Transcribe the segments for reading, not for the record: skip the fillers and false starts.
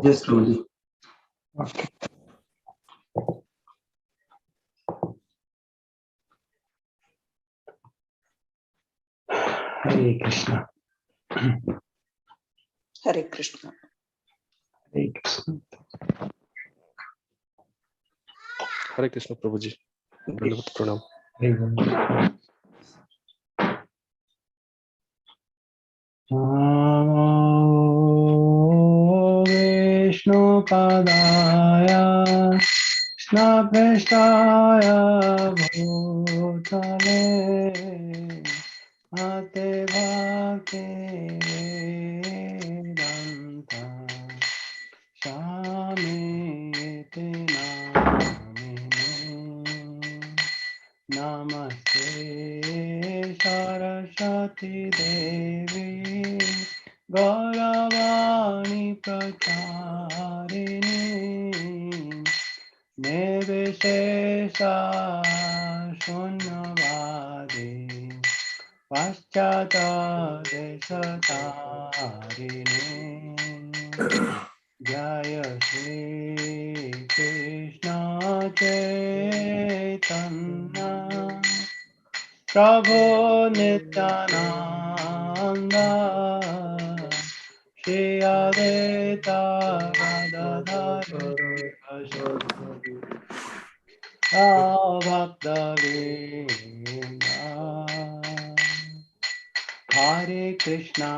Just slowly. Okay. Hare Krishna. Hare Krishna. Hare Krishna. Hare Krishna, Prabhuji. Dandavat pranam. Vishnu Padaya Snapeshtaya Bhutale Ate Bhakti Vedanta Shamiti Namine Namaste Saraswati Devi Gauravani Pracharini Nirvishesha Shunyavadi Paschata Desatarini Jaya Shri Krishna Chaitanya Prabhu Nityananda Shri Advaita Gadadhara Bhakta Vrinda Hare Krishna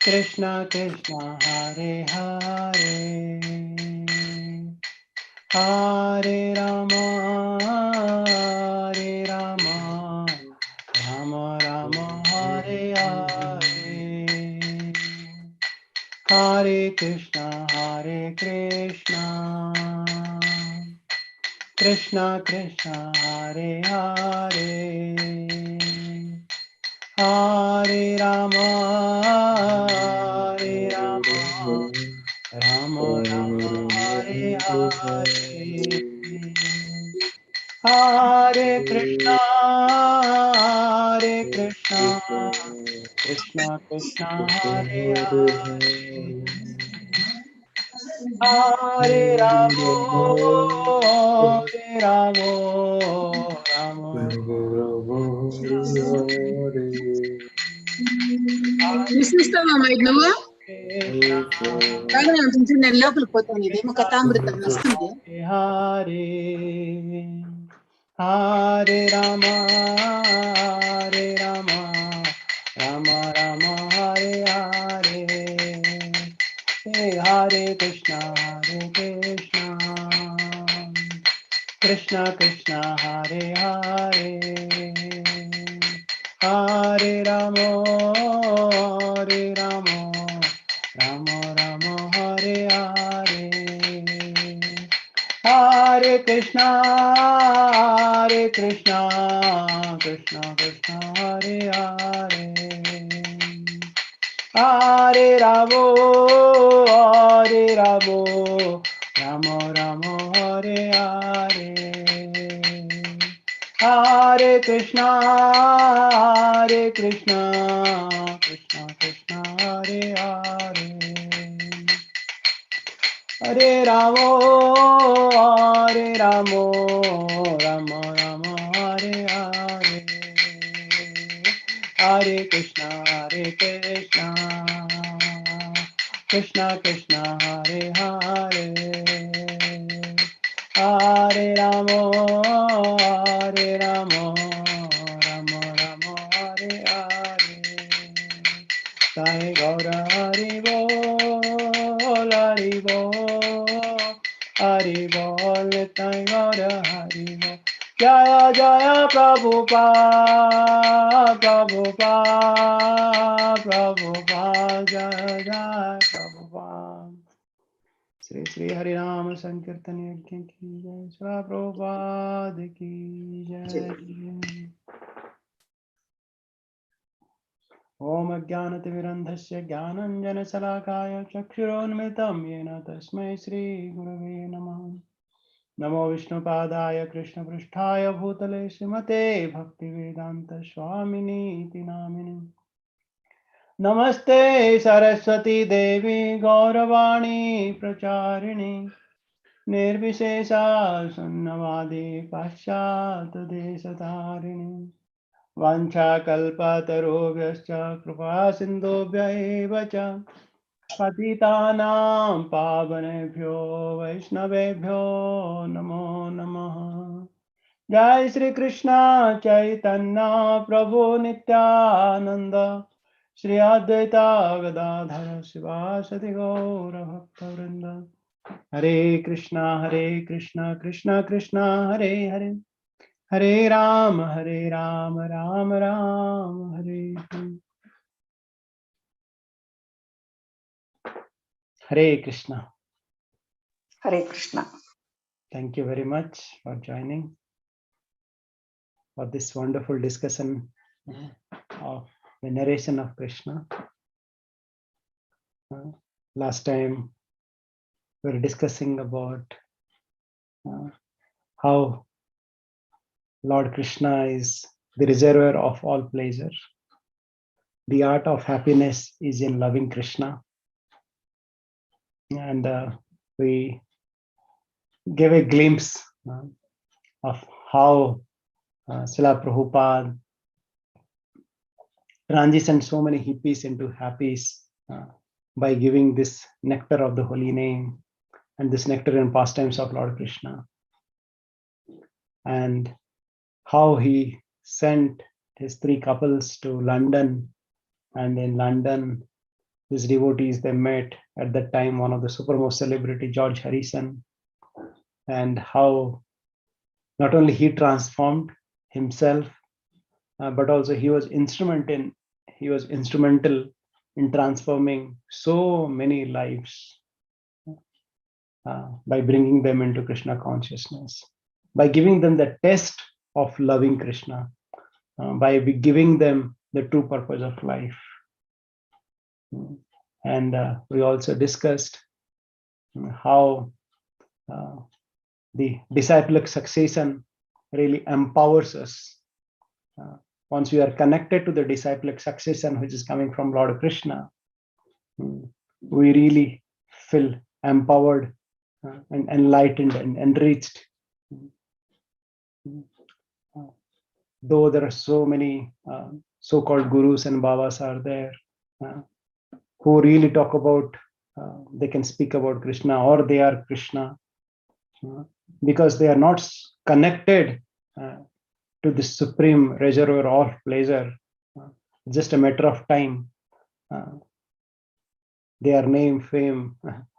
Krishna Krishna Hare Hare Hare Rama Rama Rama Hare Hare Hare Krishna Krishna Krishna Hare Hare Hare Rama Rama Rama Hare Hare Hare Krishna Krishna Krishna Hare Hare Hare Rama Rama విశిష్టమా mic నువ్వు కాదు నేను కొంచెం నేను లోపలికి పోతాను ఇదేమో కథామృతం వస్తుంది Hare Hare Rama Rama Rama Hare Hare Hare Krishna Krishna Krishna Hare Hare Hare Rama Rama Rama Hare Hare Hare Krishna Krishna Krishna Hare Hare Hare Rama Rama Rama Hare Hare Hare Krishna Krishna Krishna Hare Hare Hare Rama Rama Rama Hare Hare Hare Krishna Krishna Krishna Hare Hare Hare Rama Rama Rama Hare Hare Sai Gaura Hari Bol Hari Bol Sai Gaura Hari Bol Jaya Jaya Prabhupada Jaya Jaya Prabhupada Shri Shri Hari Rama Sankirtan Yajna ki Jai Shri Prabhupada ki Jai Om Ajnanatimirandhasya Jnananjana-salakaya Chakshurunmitam Yena Tasmai Shri Gurave Namah Namo Vishnupadaya Krishna Prishthaya Bhutale Srimate Bhaktivedanta Swamini Iti Namini Namaste Saraswati Devi Gauravani Pracharini Nirvishesha Sunnavadi Paschat Desatarini Vancha Kalpatarobhyascha Kripa Sindhubhya eva cha Patitanam Pavanebhyo Vaishnavebhyo Namo Namaha. Jai Shri Krishna Chaitanya Prabhu Nityananda Shri Advaita Gadadhara Sivasati Gaura Bhakta Hare Krishna Krishna Krishna Hare Hare Hare Ram Ram Ram Hare Hare. Hare Krishna. Hare Krishna. Thank you very much for joining for this wonderful discussion of the narration of Krishna. Last time we were discussing about how Lord Krishna is the reservoir of all pleasure. The art of happiness is in loving Krishna. And we gave a glimpse of how Srila Prabhupada transitioned so many hippies into happies by giving this nectar of the holy name and this nectar and pastimes of Lord Krishna. And how he sent his 3 couples to London, and in London these devotees, they met at that time one of the supermost celebrity, George Harrison, and how not only he transformed himself, but also he was instrumental in transforming so many lives by bringing them into Krishna consciousness, by giving them the test of loving Krishna, by giving them the true purpose of life. And we also discussed how the disciplic succession really empowers us. Once we are connected to the disciplic succession, which is coming from Lord Krishna, we really feel empowered and enlightened and enriched. Though there are so many so-called gurus and babas are there who really talk about, they can speak about Krishna or they are Krishna, because they are not connected to the supreme reservoir of pleasure. Just a matter of time. Their name, fame,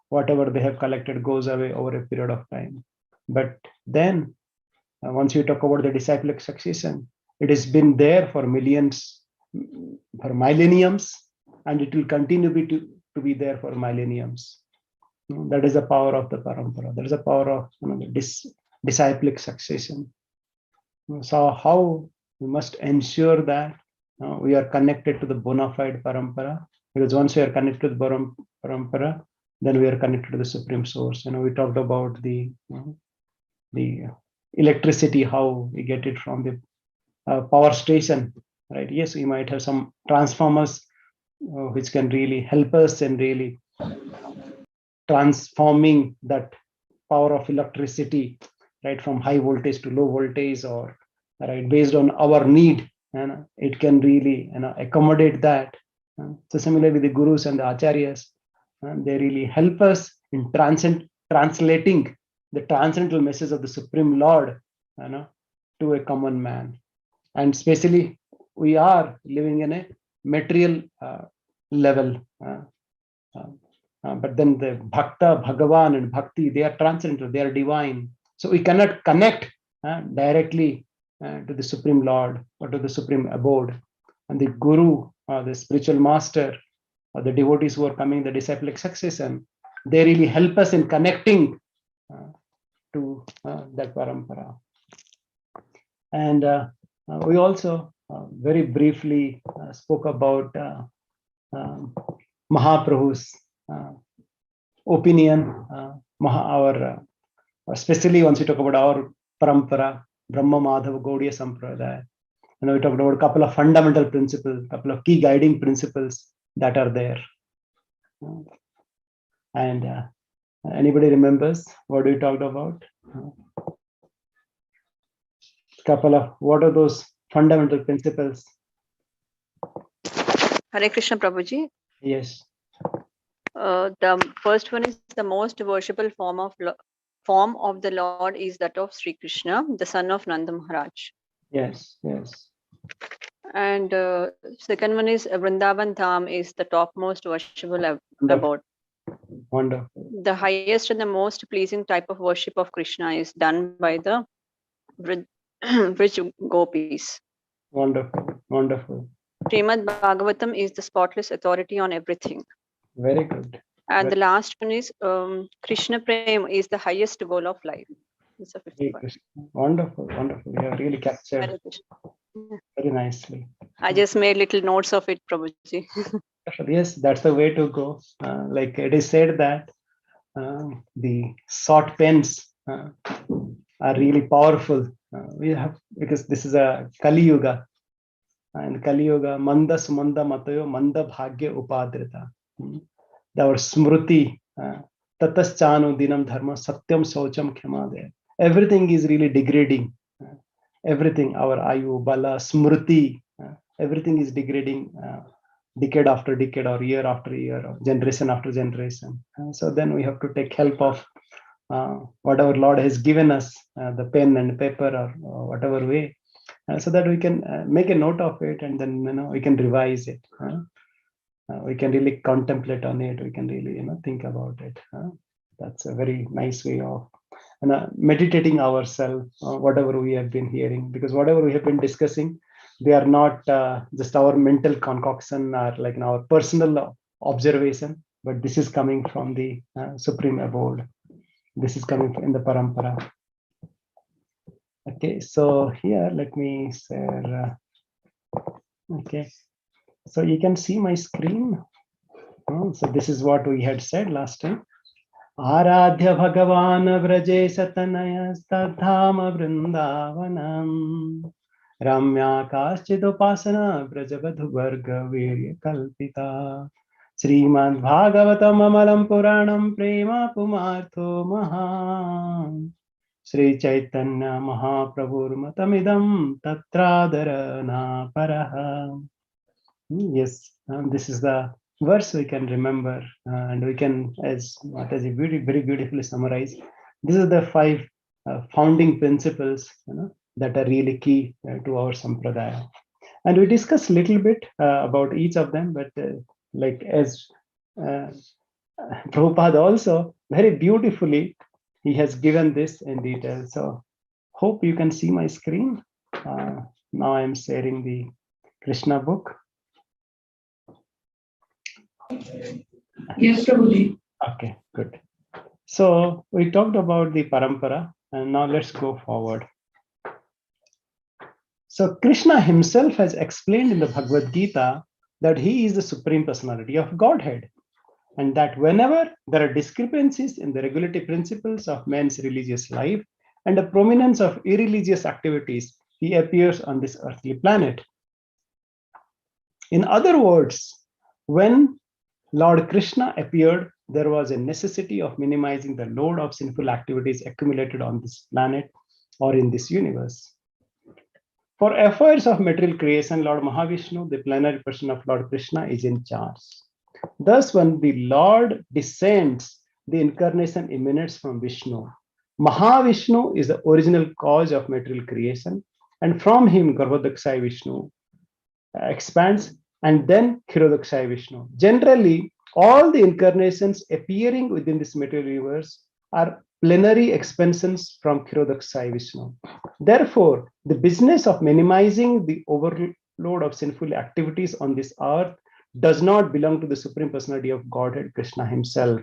whatever they have collected goes away over a period of time. But then, once you talk about the disciplic succession, it has been there for millions, for millenniums, and it will continue to be there for millenniums. That is the power of the parampara. That is the power of the disciplic succession. So how we must ensure that we are connected to the bona fide parampara, because once we are connected to the parampara, then we are connected to the supreme source. We talked about the electricity, how we get it from the power station, right? Yes, we might have some transformers which can really help us in really transforming that power of electricity, right, from high voltage to low voltage, or right, based on our need, and it can really accommodate that. So similarly, the gurus and the acharyas, they really help us in translating the transcendental message of the Supreme Lord to a common man. And especially, we are living in a material level. But then the Bhakta, Bhagavan and Bhakti, they are transcendental, they are divine. So we cannot connect directly to the Supreme Lord or to the Supreme Abode. And the Guru, the spiritual master, or the devotees who are coming, the disciplic succession, they really help us in connecting to that parampara. And we also very briefly spoke about Mahaprabhu's opinion, especially once we talk about our parampara, Brahma Madhava Gaudiya Sampradaya. We talked about a couple of fundamental principles, a couple of key guiding principles that are there. And anybody remembers what we talked about? What are those fundamental principles? Hare Krishna Prabhuji. Yes. The first one is the most worshipable form of the Lord is that of Sri Krishna, the son of Nanda Maharaj. Yes, yes. And second one is Vrindavan Dham is the topmost worshipable abode. Wonderful. The highest and the most pleasing type of worship of Krishna is done by the rich gopis. Wonderful, wonderful. Srimad Bhagavatam is the spotless authority on everything. Very good. And the last one is Krishna Prem is the highest goal of life. It's a fifth one. Wonderful, wonderful. You have really captured very nicely. I just made little notes of it, Prabhuji. Yes, that's the way to go. Like it is said that the short pens are really powerful. We have, because this is a Kali Yuga, and Kali Yuga, Manda Sumanda Matayo Manda Bhagya Upadrita. Our Smruti, Tataschanu Dinam Dharma Satyam Saucham Khamade. Everything is really degrading. Everything, our Ayu, Bala, Smruti, everything is degrading decade after decade, or year after year, or generation after generation. So then we have to take help of whatever Lord has given us, the pen and paper, or whatever way, so that we can make a note of it, and then we can revise it. We can really contemplate on it. We can really think about it. That's a very nice way of meditating ourselves, whatever we have been hearing, because whatever we have been discussing, they are not just our mental concoction or like our personal observation, but this is coming from the supreme abode. This is coming in the parampara. Okay, so here let me share. Okay, so you can see my screen. So this is what we had said last time. Aradhya Bhagavan Vraje Satanaya Stadhama Vrindavanam Ramya Kaschidopasana Brajavadhu Varga Virya Kalpita Srimad Bhagavatam Amalam Puranam Prema Pumartho Maha Sri Chaitanya Mahaprabhur Matamidam Tatradarana Paraha. Yes, this is the verse we can remember, and we can, as Mataji very beautifully summarized, these are the 5 founding principles that are really key to our sampradaya. And we discussed a little bit about each of them, but like as Prabhupada also very beautifully, he has given this in detail. So hope you can see my screen. Now I'm sharing the Krishna book. Yes, Prabhuji. Okay, good. So we talked about the parampara, and now let's go forward. So Krishna himself has explained in the Bhagavad Gita that he is the supreme personality of Godhead, and that whenever there are discrepancies in the regulatory principles of man's religious life and the prominence of irreligious activities, he appears on this earthly planet. In other words, when Lord Krishna appeared, there was a necessity of minimizing the load of sinful activities accumulated on this planet or in this universe. For affairs of material creation, Lord Mahavishnu, the plenary person of Lord Krishna, is in charge. Thus, when the Lord descends, the incarnation emanates from Vishnu. Mahavishnu is the original cause of material creation, and from him, Garbhodakshaya Vishnu expands, and then Kshirodakshaya Vishnu. Generally, all the incarnations appearing within this material universe are plenary expansions from Kshirodakshaya Vishnu. Therefore, the business of minimizing the overload of sinful activities on this earth does not belong to the Supreme Personality of Godhead, Krishna himself.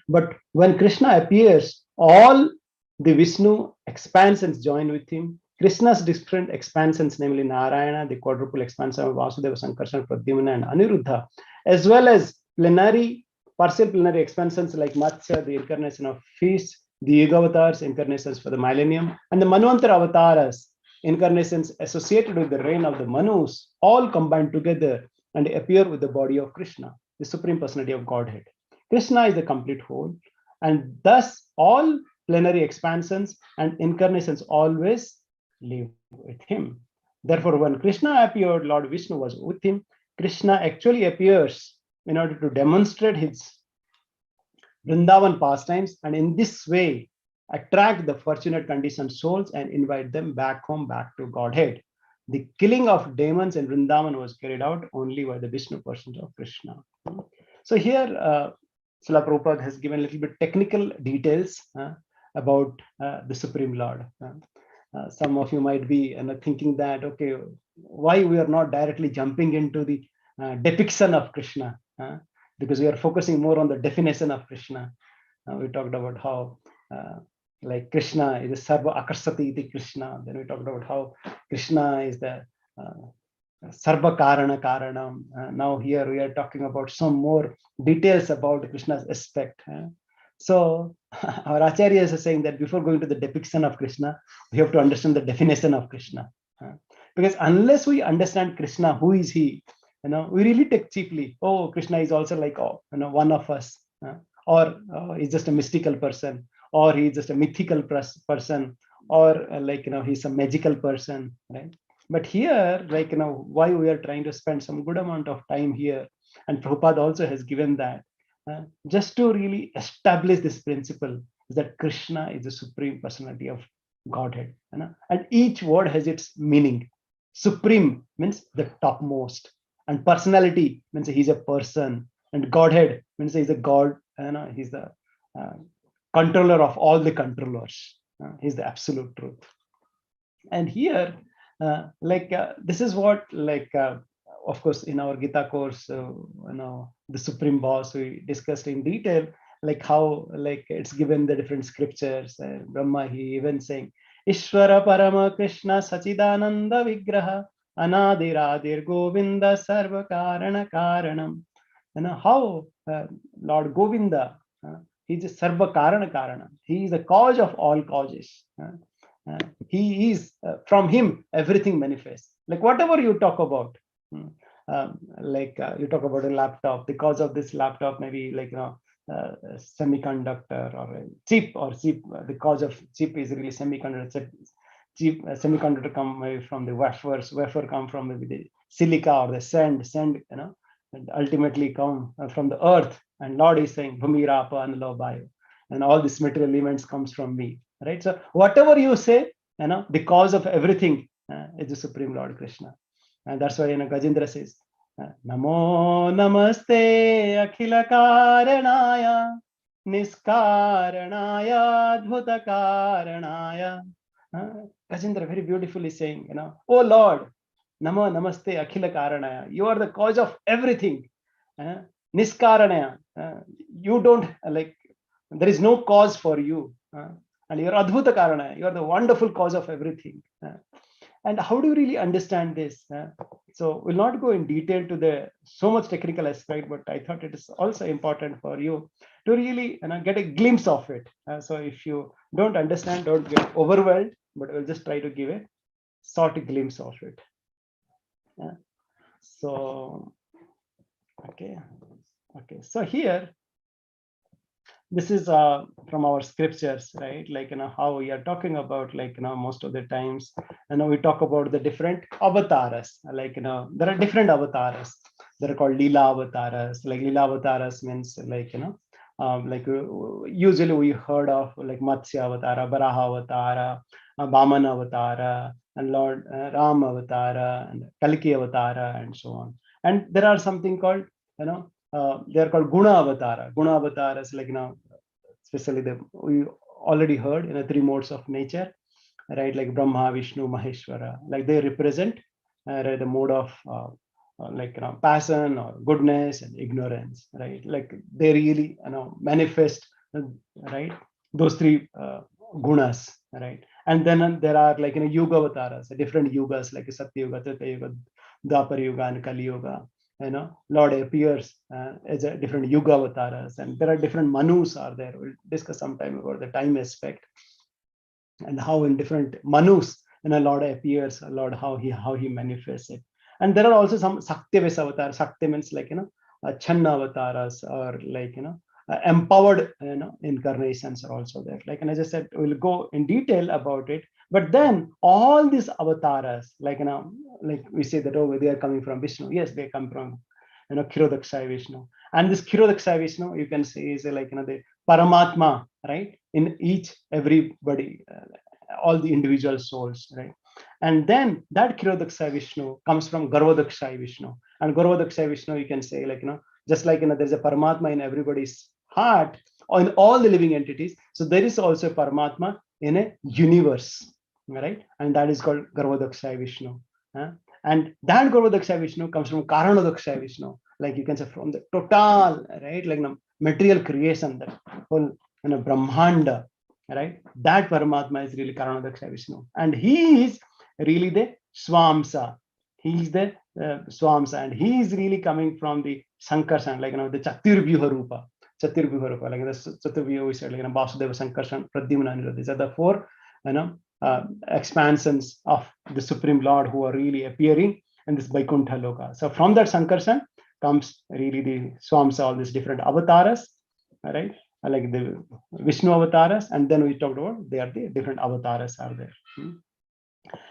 But when Krishna appears, all the Vishnu expansions join with him. Krishna's different expansions, namely Narayana, the quadruple expansion of Vasudeva, Sankarsana, Pradyumna, and Aniruddha, as well as partial plenary expansions like Matsya, the incarnation of fish, the Yuga avatars, incarnations for the millennium, and the Manvantara avatars, incarnations associated with the reign of the Manus, all combined together and appear with the body of Krishna, the Supreme Personality of Godhead. Krishna is the complete whole, and thus all plenary expansions and incarnations always live with him. Therefore, when Krishna appeared, Lord Vishnu was with him. Krishna actually appears in order to demonstrate his Vrindavan pastimes, and in this way attract the fortunate conditioned souls and invite them back home, back to Godhead. The killing of demons in Vrindavan was carried out only by the Vishnu persons of Krishna. So here, Srila Prabhupada has given a little bit technical details about the Supreme Lord. Some of you might be thinking that, okay, why we are not directly jumping into the depiction of Krishna? Because we are focusing more on the definition of Krishna. We talked about how like Krishna is a Sarva Akarsati iti Krishna. Then we talked about how Krishna is the Sarva Karana Karanam. Now here we are talking about some more details about Krishna's aspect. So our acharyas are saying that before going to the depiction of Krishna, we have to understand the definition of Krishna. Because unless we understand Krishna, who is he? We really take cheaply. Oh, Krishna is also like one of us, or he's just a mystical person, or he's just a mythical person, or he's a magical person, right? But here, why we are trying to spend some good amount of time here, and Prabhupada also has given that, just to really establish this principle that Krishna is the Supreme Personality of Godhead, and each word has its meaning. Supreme means the topmost, and personality means he's a person, and Godhead means he's a God, he's the controller of all the controllers. He's the absolute truth. And here, this is what, of course, in our Gita course, the Supreme Boss, we discussed in detail, how, it's given the different scriptures. Brahma, he even saying, Ishvara Parama Krishna Sachidananda Vigraha Anadiradir Govinda Sarva Karana Karanam. How Lord Govinda, he's a Sarva Karana Karanam. He is the cause of all causes. He is, from him, everything manifests. Whatever you talk about, you talk about a laptop, the cause of this laptop, maybe semiconductor or a chip, the cause of chip is really semiconductor. Chip, semiconductor come maybe from the wafer come from maybe the silica or the sand, and ultimately come from the earth. And Lord is saying, Bhumirapa Analo Bayo, and all these material elements comes from me, right? So whatever you say, the cause of everything is the Supreme Lord Krishna. And that's why Gajendra says, Namo Namaste Akhila Karanaya Niskaranaya Adbhuta Karanaya. Gajendra very beautifully saying, oh Lord, Namo Namaste Akhila Karanaya. You are the cause of everything. Niskaranaya. You don't, there is no cause for you. And you are Adbhuta Karanaya. You are the wonderful cause of everything. And how do you really understand this? So we'll not go in detail to the so much technical aspect, but I thought it is also important for you to really get a glimpse of it. So if you don't understand, don't get overwhelmed, but we'll just try to give a short glimpse of it. So, okay. So here, this is from our scriptures, right? How we are talking about, most of the times, we talk about the different avatars. There are different avatars. They're called Leela avatars. Leela avatars means usually we heard of Matsya avatara, Varaha avatara, Vamana avatara, and Lord Ram avatara, and Kalki avatara, and so on. And there are something called, they are called Guna avatara. Guna avatara is especially we already heard in the three modes of nature, right? Like Brahma, Vishnu, Maheshwara. They represent the mode of passion or goodness and ignorance, right? They really manifest, right? Those three gunas, right? And then there are yuga avatars, different yugas like Satya Yuga, Treta Yuga, Dwapar Yuga, and Kali Yuga. Lord appears as a different yuga avatars, and there are different manus are there. We'll discuss sometime about the time aspect and how in different manus Lord appears, Lord how he manifests it. And there are also some Saktyavesa avatars. Sakti means like, Channa avatars, or like, empowered, incarnations are also there. Like, and as I said, we'll go in detail about it. But then all these avatars, like, like we say that, oh, they are coming from Vishnu. Yes, they come from, Kshirodakshaya Vishnu. And this Kshirodakshaya Vishnu, you can say, is like, the Paramatma, right? In everybody, all the individual souls, right? And then that Kshirodakshaya Vishnu comes from Garvodakshaya Vishnu. And Garvodakshaya Vishnu, you can say, like, just like, there's a Paramatma in everybody's heart, or in all the living entities. So there is also a Paramatma in a universe, right? And that is called Garvodakshaya Vishnu. And that Garvodakshaya Vishnu comes from Karanodakshaya Vishnu, like you can say from the total, right? Like material creation, that whole Brahmanda, right? That Paramatma is really Karanodakshaya Vishnu. And he is really the Swamsa. He is the Swamsa, and he is really coming from the Sankarshan, like, the Chaturvyuha Rupa. Chaturvyuha Rupa, like the Chaturvyuha, we said, like, Vasudeva, Sankarshan, Pradyumna, Aniruddha. These are the four, expansions of the Supreme Lord who are really appearing in this Vaikuntha Loka. So from that Sankarshan comes really the Swamsa, all these different avatars, right? Like the Vishnu avatars, and then we talked about they are the different avatars are there.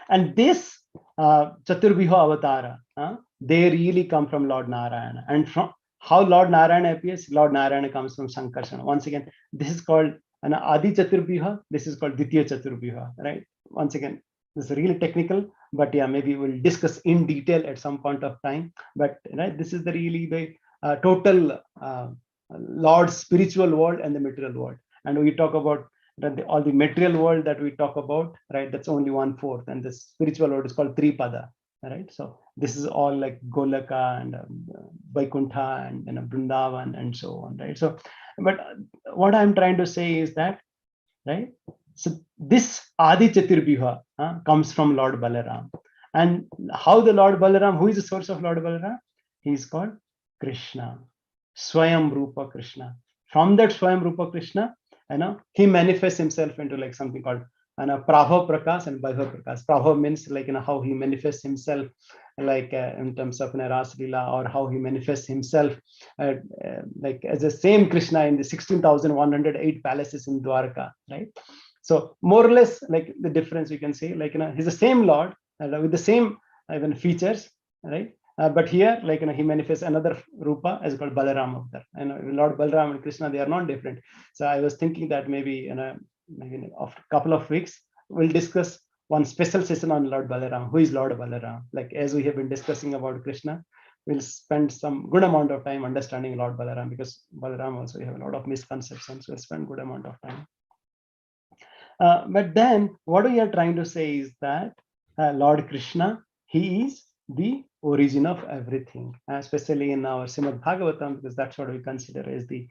And this Chaturvyuha avatara, they really come from Lord Narayana. And from how Lord Narayana appears, Lord Narayana comes from Sankarsana. Once again, this is called an Adi Chaturvyuha, this is called Ditya Chaturvyuha, right? Once again, this is really technical, but yeah, maybe we'll discuss in detail at some point of time. But right, this is the really the total Lord's spiritual world and the material world. And we talk about all the material world that we talk about, right? That's only 1/4, and the spiritual world is called Tripada, right? So this is all like Golaka and Vaikuntha and Vrindavan and so on, right? So, but what I'm trying to say is that, right? So this Adi Chaturvyuha comes from Lord Balaram. And how the Lord Balaram, who is the source of Lord Balaram? He is called Krishna, Swayam Rupa Krishna. From that Swayam Rupa Krishna, he manifests himself into like something called Prabha Prakash and Vaibhav Prakash. Prabha means like how he manifests himself, like in terms of Ras Lila, or how he manifests himself like as the same Krishna in the 16,108 palaces in Dwarka, right? So more or less like the difference you can say, like he's the same Lord with the same even features, right? But here, like he manifests another Rupa as called Balaram Avatar. And Lord Balaram and Krishna, they are not different. So I was thinking that maybe maybe after a couple of weeks we'll discuss one special session on Lord Balaram. Who is Lord Balaram? Like as we have been discussing about Krishna, we'll spend some good amount of time understanding Lord Balaram, because Balaram also we have a lot of misconceptions. We'll spend good amount of time. But then what we are trying to say is that Lord Krishna, he is the origin of everything, especially in our Srimad Bhagavatam, because that's what we consider as the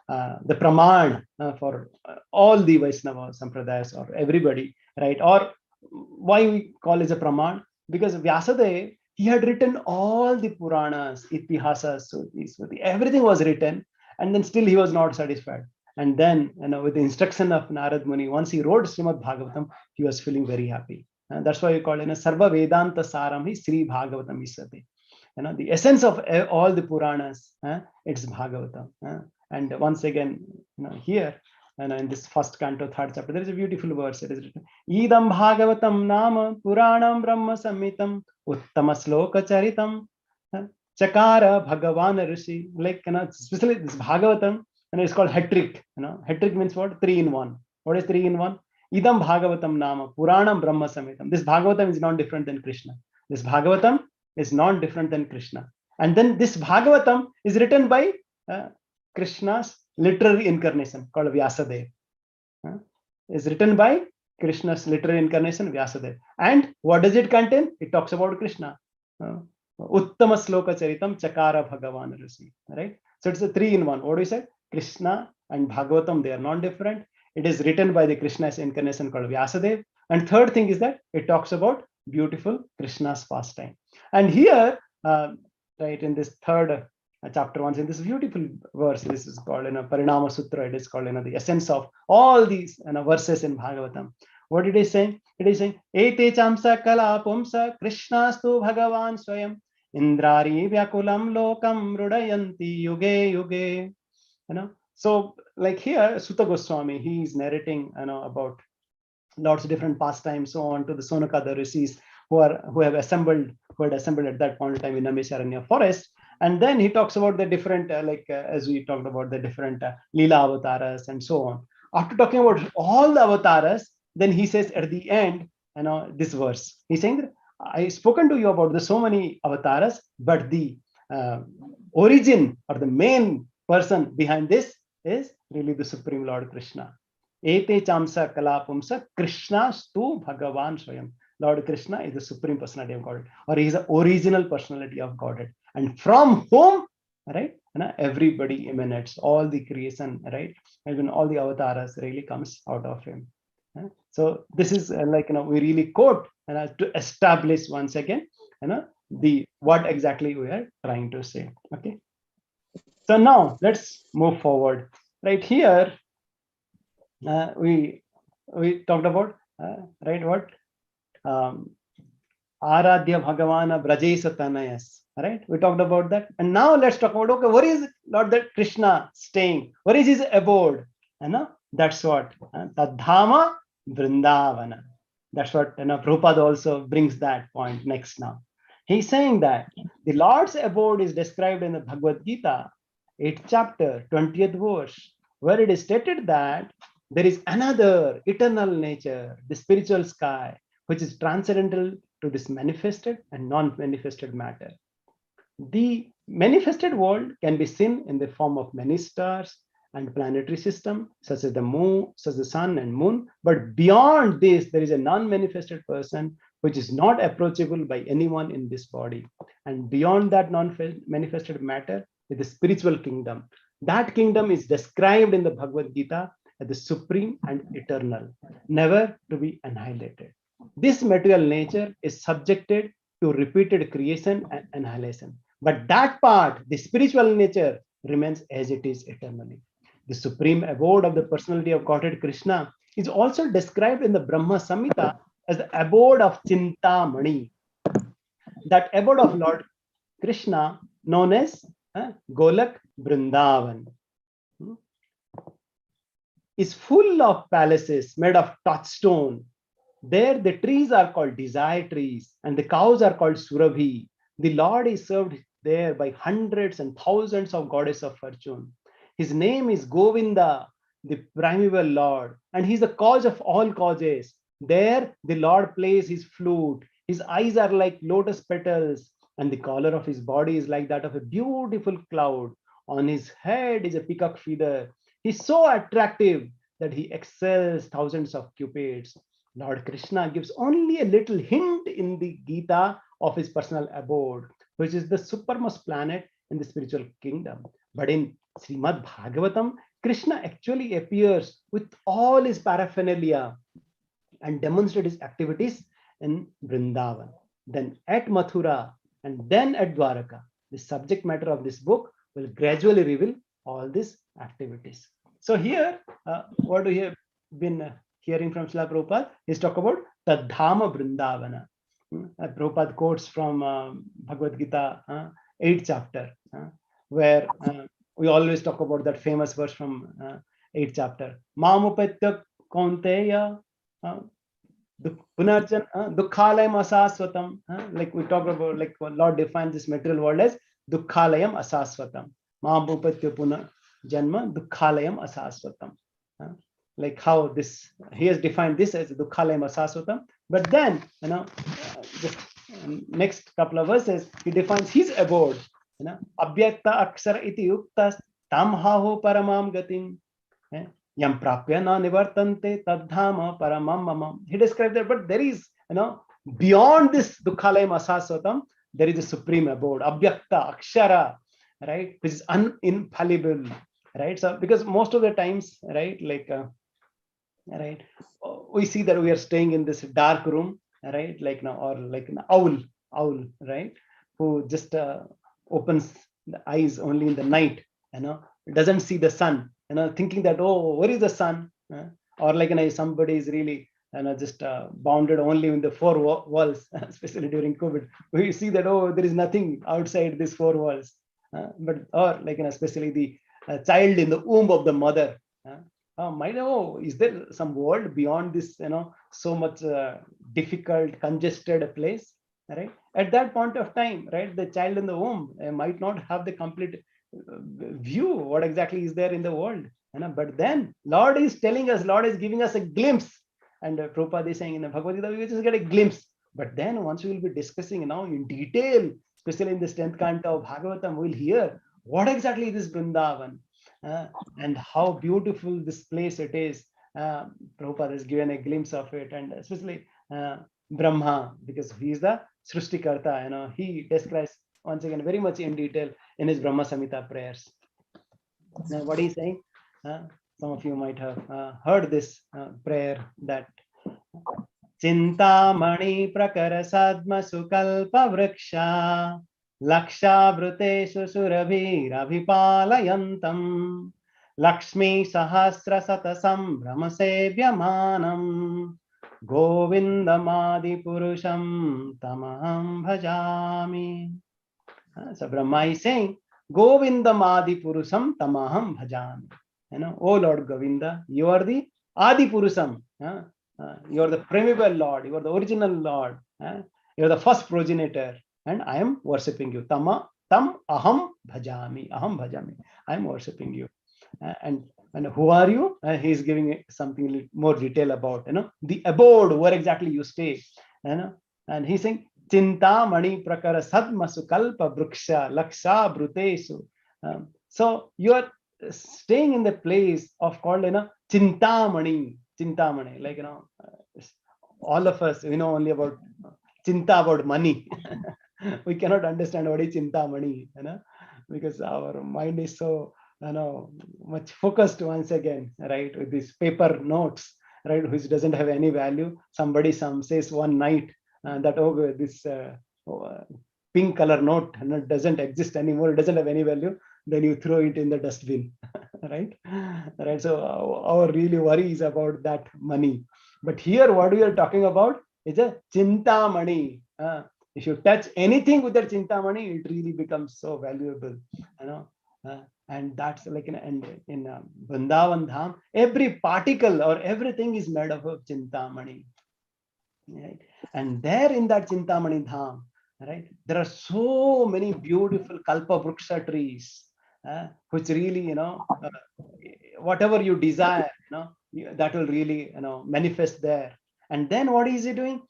praman for all the Vaishnava Sampradayas or everybody, right? Or why we call it a praman? Because Vyasadeva, he had written all the Puranas, Itihasas, Smriti, everything was written, and then still he was not satisfied. And then, with the instruction of Narad Muni, once he wrote Srimad Bhagavatam, he was feeling very happy. And that's why we call it Sarva Vedanta Saram hi Sri Bhagavatam Isate. The essence of all the Puranas, it's Bhagavatam. And once again, here, in this first canto, 3rd chapter, there is a beautiful verse. It is written, Idam Bhagavatam Nama Puranam Brahma Samhitam Uttama Sloka Charitam Chakara Bhagavan Rishi. Like, especially this Bhagavatam, and it's called hat-trick. Hat-trick means what? 3 in 1. What is 3 in 1? Idam Bhagavatam Nama Puranam Brahma Samhitam. This Bhagavatam is not different than Krishna. This Bhagavatam is not different than Krishna. And then this Bhagavatam is written by Krishna's literary incarnation called Vyasadeva. Is written by Krishna's literary incarnation Vyasadeva. And what does it contain? It talks about Krishna. Uttama Sloka Charitam Chakara Bhagavan Rasi. Right? So it's a 3 in 1. What do we say? Krishna and Bhagavatam, they are not different. It is written by the Krishna's incarnation called Vyasadeva. And third thing is that it talks about beautiful Krishna's pastime. And here, right, in this 3rd chapter, once in this beautiful verse, this is called Parinama Sutra. It is called the essence of all these verses in Bhagavatam. What it is saying? It is saying, Ete chamsa kala pumsa Krishnastu Bhagavan Swayam Indrari vyakulam lokam rudayanti yuge yuge. So like here, Sutta Goswami, he is narrating, about lots of different pastimes, so on, to the Sonakada rishis who had assembled at that point in time in Namisaranya forest. And then he talks about the different, as we talked about the different Leela avatars and so on. After talking about all the avatars, then he says at the end, this verse. He's saying that I spoken to you about the so many avatars, but the origin or the main person behind this is really the Supreme Lord Krishna. Ete chamsa kalapumsa Krishna stu Bhagavan Swayam. Lord Krishna is the Supreme Personality of Godhead, or he is the original personality of Godhead. And from whom, right, everybody emanates, all the creation, right? Even all the avatars really comes out of him. So this is we really quote to establish once again, the what exactly we are trying to say. Okay. So now let's move forward. Right here, we talked about right what Aradhya Bhagavana Brajesh Tanayas. Right, we talked about that, and now let's talk about, okay, where is Lord that Krishna staying? Where is his abode? That's what Tadhama Vrindavana. That's what Prabhupada also brings that point next. Now he's saying that the Lord's abode is described in the Bhagavad Gita, 8th chapter, 20th verse, where it is stated that there is another eternal nature, the spiritual sky, which is transcendental to this manifested and non-manifested matter. The manifested world can be seen in the form of many stars and planetary system, such as the moon, such as the sun and moon. But beyond this, there is a non-manifested person which is not approachable by anyone in this body. And beyond that non-manifested matter is the spiritual kingdom. That kingdom is described in the Bhagavad Gita as the supreme and eternal, never to be annihilated. This material nature is subjected to repeated creation and annihilation. But that part, the spiritual nature, remains as it is eternally. The supreme abode of the personality of Godhead Krishna is also described in the Brahma Samhita as the abode of Chintamani. That abode of Lord Krishna, known as Golak Vrindavan, is full of palaces made of touchstone. There the trees are called desire trees and the cows are called Surabhi. The Lord is served there by hundreds and thousands of goddesses of fortune. His name is Govinda, the primeval Lord, and he's the cause of all causes. There the Lord plays his flute. His eyes are like lotus petals, and the color of his body is like that of a beautiful cloud. On his head is a peacock feather. He's so attractive that he excels thousands of cupids. Lord Krishna gives only a little hint in the Gita of his personal abode, which is the supermost planet in the spiritual kingdom. But in Srimad Bhagavatam, Krishna actually appears with all his paraphernalia and demonstrates his activities in Vrindavan, then at Mathura, and then at Dwaraka. The subject matter of this book will gradually reveal all these activities. So here, what we have been hearing from Srila Prabhupada is talk about Tadhama Vrindavana. Prabhupada quotes from Bhagavad Gita, 8th chapter, where we always talk about that famous verse from 8th chapter. Mamupatya Kaunteya Punarjan Dukhalayam Asaswatam. Like we talk about, like Lord defines this material world as Dukhalayam Asaswatam. Mamupatya Punarjanma Dukhalayam Asaswatam. Like how this, he has defined this as Dukhalayam Asaswatam. But then, the next couple of verses, he defines his abode. Abhyakta akshara iti yuktas tamhaho paramam gatim. Yam prapya na nivartante tadhama paramam mamam. He described that, but there is, beyond this Dukhalayam Asaswatam, there is a supreme abode, Abhyakta akshara, right, which is uninfallible, right? So, because most of the times, right, like, right, we see that we are staying in this dark room, right, like now, or like an owl, right, who just opens the eyes only in the night, doesn't see the sun, thinking that, oh, where is the sun? Or like, somebody is really just bounded only in the four walls, especially during COVID. We see that, oh, there is nothing outside these four walls. But or like especially the child in the womb of the mother. Might know, is there some world beyond this, so much difficult, congested place, right? At that point of time, right, the child in the womb might not have the complete view what exactly is there in the world, but then Lord is telling us, Lord is giving us a glimpse, and Prabhupada is saying in the Bhagavad Gita, we just get a glimpse. But then once we will be discussing now in detail, especially in the 10th canto of Bhagavatam, we'll hear what exactly is Vrindavan. And how beautiful this place it is. Prabhupada has given a glimpse of it, and especially Brahma, because he is the Srishtikarta, he describes once again very much in detail in his Brahma Samhita prayers. Now, what he's saying, some of you might have heard this prayer, that Chintamani prakara sadma sukalpa vriksha Lakshavruteshu surabhir abhipalayantam Lakshmi sahasra satasam brahmasebhyamanam Govindamadi purusham tamaham bhajami. So Brahma is saying, Govindamadi purusham tamaham bhajami. Oh Lord Govinda, you are the Adi Purusham. You are the primeval Lord. You are the original Lord. You are the first progenitor. And I am worshipping you. Tam aham bhajami. Aham bhajami. I am worshipping you. And who are you? He is giving something more detail about, the abode, where exactly you stay. And he's saying, Chinta mani prakara sadmasu kalpa bruksha laksha brutesu. So you are staying in the place of called, Chintamani. Chintamani, like, all of us, we know only about Chinta, about money. We cannot understand what is Chintamani, because our mind is so, much focused once again, right, with these paper notes, right, which doesn't have any value. Somebody says one night that, oh, this pink color note doesn't exist anymore, it doesn't have any value, then you throw it in the dustbin. Right. So our really worry is about that money. But here what we are talking about is a Chintamani. If you touch anything with that Chintamani, it really becomes so valuable, and that's like in Vrindavan Dham, every particle or everything is made of Chintamani, right? And there in that Chintamani Dham, right, there are so many beautiful Kalpa Vriksha trees, which really, whatever you desire, that will really, manifest there. And then what is he doing?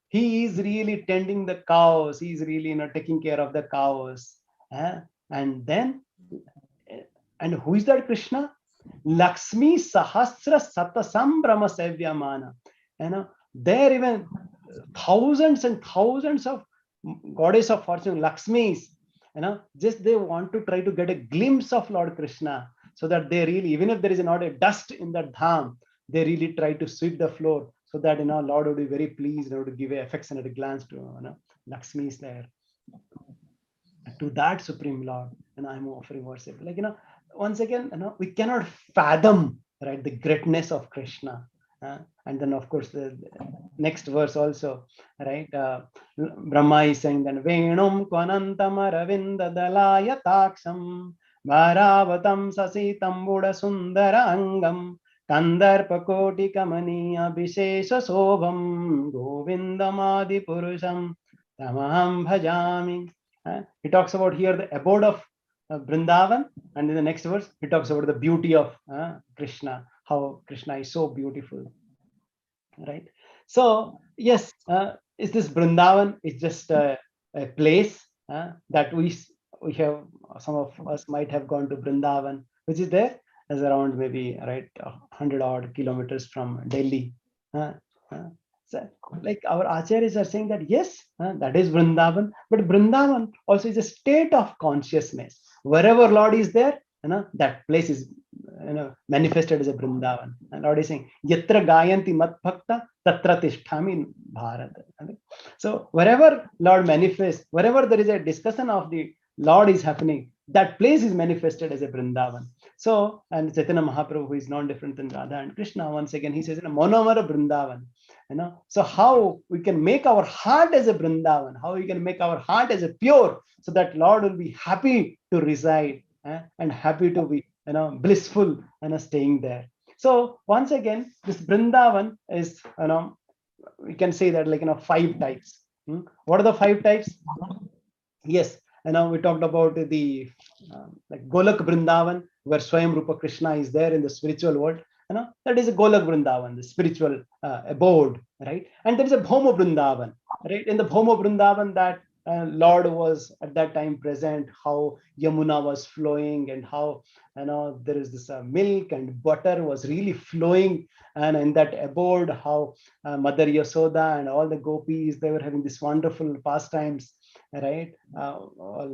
He is really tending the cows. He is really, taking care of the cows. And then, and who is that Krishna? Lakshmi Sahasra Satasam Brahma Sevyamana. There even thousands and thousands of goddess of fortune, Lakshmis, just they want to try to get a glimpse of Lord Krishna, so that they really, even if there is not a dust in that dham, they really try to sweep the floor, so that Lord would be very pleased, to give an affectionate glance to Lakshmi is there, to that Supreme Lord, and I'm offering worship. Like, once again, we cannot fathom, right, the greatness of Krishna. And then, of course, the next verse also, right? Brahma is saying that Venum Kwanantam Aravinda Dalaya Taksham Varavatam Sasitam Buddha Sundara Angam Kandarpa Koti Kamaniya Vishesha Sobham Govindamadi Purusham Tamaham Bhajami. He talks about here the abode of Vrindavan, and in the next verse, he talks about the beauty of Krishna. How Krishna is so beautiful, right? So yes, is this Vrindavan is just a place that we have, some of us might have gone to Vrindavan, which is there as around maybe, right, 100 odd kilometers from Delhi. So like our acharyas are saying that yes, that is Vrindavan, but Vrindavan also is a state of consciousness. Wherever Lord is there, that place is manifested as a Vrindavan. And Lord is saying, Yatra Gayanti Mat Bhakta Tatra Tishtami Bharat. So wherever Lord manifests, wherever there is a discussion of the Lord is happening, that place is manifested as a Vrindavan. So, and Chaitanya Mahaprabhu, who is not different than Radha and Krishna, once again, he says, Monomara Vrindavan. So how we can make our heart as a Vrindavan, how we can make our heart as a pure, so that Lord will be happy to reside and happy to be blissful staying there. So once again, this Vrindavan is, we can say that, like, 5 types. What are the 5 types? Yes, we talked about the like Golak Vrindavan, where Swayam Rupa Krishna is there in the spiritual world. That is a Golak Vrindavan, the spiritual abode, right? And there is a Bhoma Vrindavan, right? In the Bhoma Vrindavan, that Lord was at that time present, how Yamuna was flowing, and how there is this milk and butter was really flowing, and in that abode, how Mother Yasoda and all the gopis, they were having these wonderful pastimes, right? Or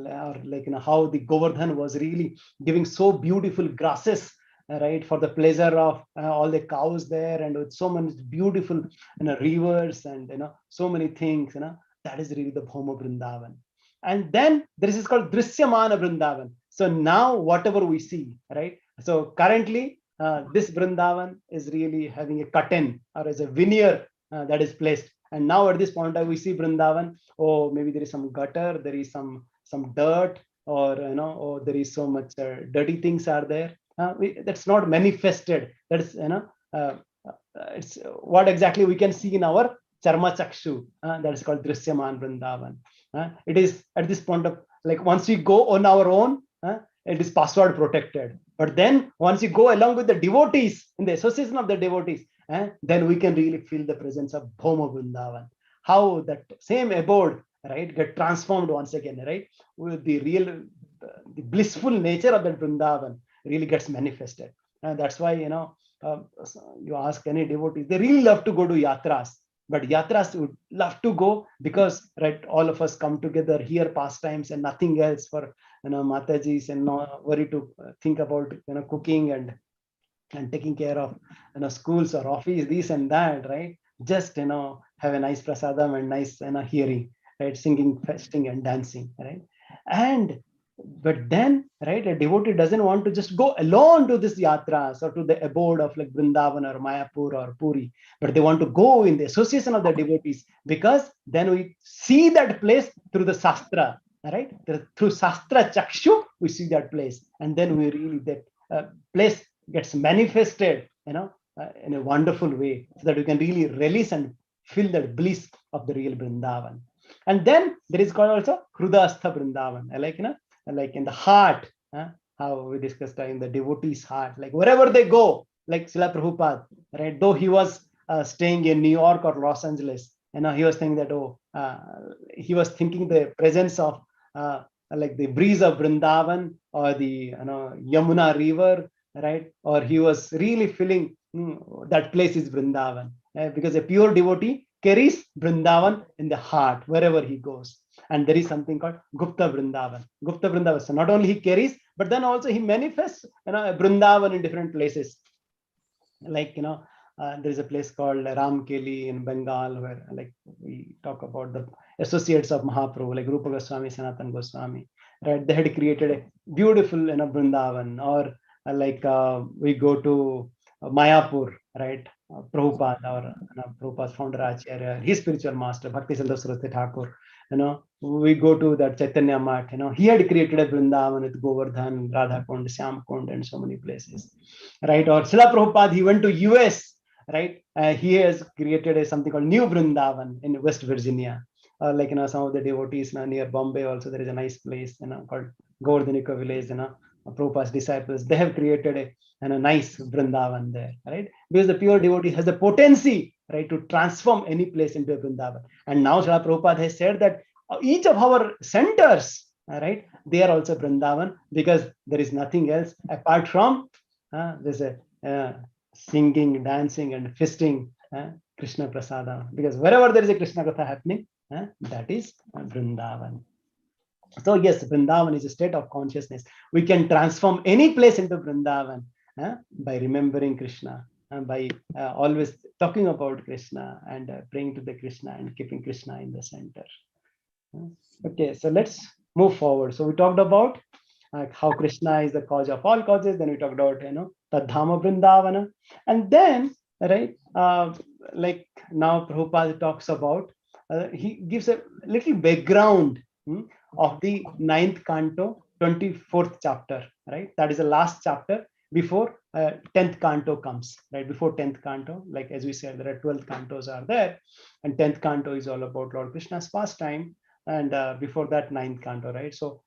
like how the Govardhan was really giving so beautiful grasses, right, for the pleasure of all the cows there, and with so many beautiful rivers and so many things. That is really the Bhoma Vrindavan. And then there is called Drishyamana Vrindavan. So now whatever we see, right? So currently this Vrindavan is really having a curtain or as a veneer that is placed. And now at this point we see Vrindavan, oh, maybe there is some gutter, there is some dirt, or or there is so much dirty things are there. That's not manifested. That is it's what exactly we can see in our Charma Chakshu. That is called Drishyaman Vrindavan. It is at this point of, like, once we go on our own, it is password protected. But then once you go along with the devotees, in the association of the devotees, then we can really feel the presence of Bhoma Vrindavan. How that same abode, right, get transformed once again, right? With the real, the blissful nature of that Vrindavan really gets manifested. And that's why, you ask any devotee, they really love to go to yatras. But yatras would love to go because, right, all of us come together here, pastimes and nothing else for Matajis, and not worry to think about cooking and taking care of schools or office, this and that, right? Just have a nice prasadam and nice hearing, right? Singing, festing and dancing, right? But then, right, a devotee doesn't want to just go alone to this yatras or to the abode of like Vrindavan or Mayapur or Puri, but they want to go in the association of the devotees, because then we see that place through the Shastra, right? Through Shastra Chakshu, we see that place, and then we really, that place gets manifested, in a wonderful way, so that we can really release and feel that bliss of the real Vrindavan. And then there is called also Hrudastha Vrindavan, like in the heart, how we discussed in the devotee's heart, like wherever they go, like Srila Prabhupada, right? Though he was staying in New York or Los Angeles, he was thinking that, he was thinking the presence of like the breeze of Vrindavan or the Yamuna river, right? Or he was really feeling that place is Vrindavan, because a pure devotee carries Vrindavan in the heart wherever he goes. And there is something called Gupta Vrindavan. Gupta Vrindavan. So not only he carries, but then also he manifests, Vrindavan in different places. Like, there is a place called Ramkeli in Bengal, where, like, we talk about the associates of Mahaprabhu, like Rupa Goswami, Sanatan Goswami, right? They had created a beautiful, Vrindavan. Or like we go to Mayapur, right? Prabhupada, or Prabhupada's founder Acharya, his spiritual master, Bhakti Saraswati Thakur. We go to that Chaitanya Math, he had created a Vrindavan with Govardhan, Radha Kund, Syam Kund, and so many places, right? Or Srila Prabhupada, he went to US, right? He has created something called New Vrindavan in West Virginia. Like, some of the devotees near Bombay also, there is a nice place, called Govardhanika village, Prabhupada's disciples, they have created a nice Vrindavan there, right? Because the pure devotee has the potency, right, to transform any place into a Vrindavan. And now Srila Prabhupada has said that each of our centers, right, they are also Vrindavan, because there is nothing else apart from there's a singing, dancing and feasting, Krishna Prasada. Because wherever there is a Krishna Katha happening, that is Vrindavan. So yes, Vrindavan is a state of consciousness. We can transform any place into Vrindavan by remembering Krishna, by always talking about Krishna and praying to the Krishna and keeping Krishna in the center. Okay, so let's move forward. So we talked about how Krishna is the cause of all causes. Then we talked about, Tadhama Vrindavana. And then, right, like now Prabhupada talks about, he gives a little background of the 9th canto, 24th chapter, right? That is the last chapter before 10th canto comes, right? Before 10th canto, like as we said, there are 12 cantos are there, and 10th canto is all about Lord Krishna's pastime, and before that 9th canto, right? So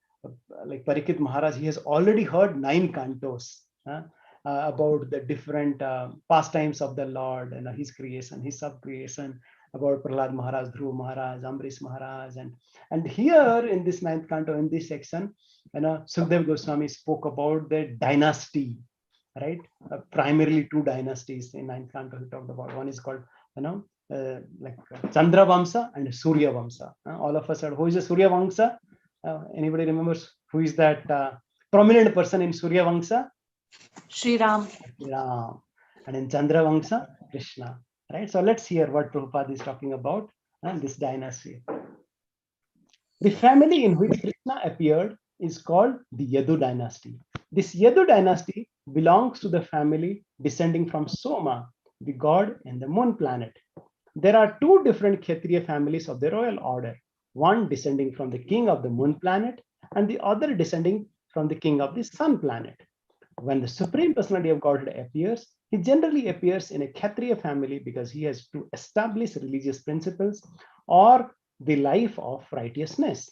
like Parikshit Maharaj, he has already heard 9 cantos about the different pastimes of the Lord and his creation, his sub-creation, about Prahlad Maharaj, Dhruv Maharaj, Amrish Maharaj, and here in this 9th canto, in this section, Sukdev Goswami spoke about the dynasty, right? Primarily 2 dynasties in 9th canto he talked about. One is called, like Chandra Vamsa and Surya Vamsa. All of us are, who is the Surya Vamsa? Anybody remembers who is that prominent person in Surya Vamsa? Sri Ram. Ram. And in Chandra Vamsa, Krishna. Right? So let's hear what Prabhupada is talking about this dynasty. The family in which Krishna appeared is called the Yadu Dynasty. This Yadu Dynasty belongs to the family descending from Soma, the god in the moon planet. There are 2 different Kshatriya families of the royal order, one descending from the king of the moon planet and the other descending from the king of the sun planet. When the Supreme Personality of Godhead appears, he generally appears in a Kshatriya family because he has to establish religious principles or the life of righteousness.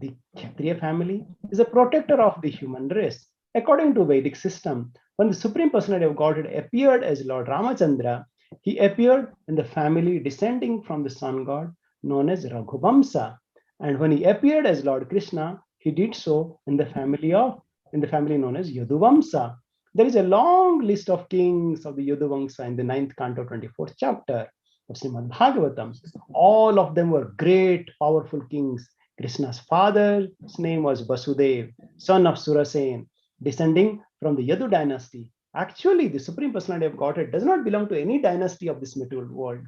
The Kshatriya family is a protector of the human race. According to Vedic system, when the Supreme Personality of Godhead appeared as Lord Ramachandra, he appeared in the family descending from the sun god known as Raghuvamsa. And when he appeared as Lord Krishna, he did so in the family known as Yaduvamsa. There is a long list of kings of the Yaduvamsa in the 9th canto, 24th chapter of Srimad Bhagavatam. All of them were great, powerful kings. Krishna's father's name was Vasudev, son of Surasen, descending from the Yadu dynasty. Actually, the Supreme Personality of Godhead does not belong to any dynasty of this material world.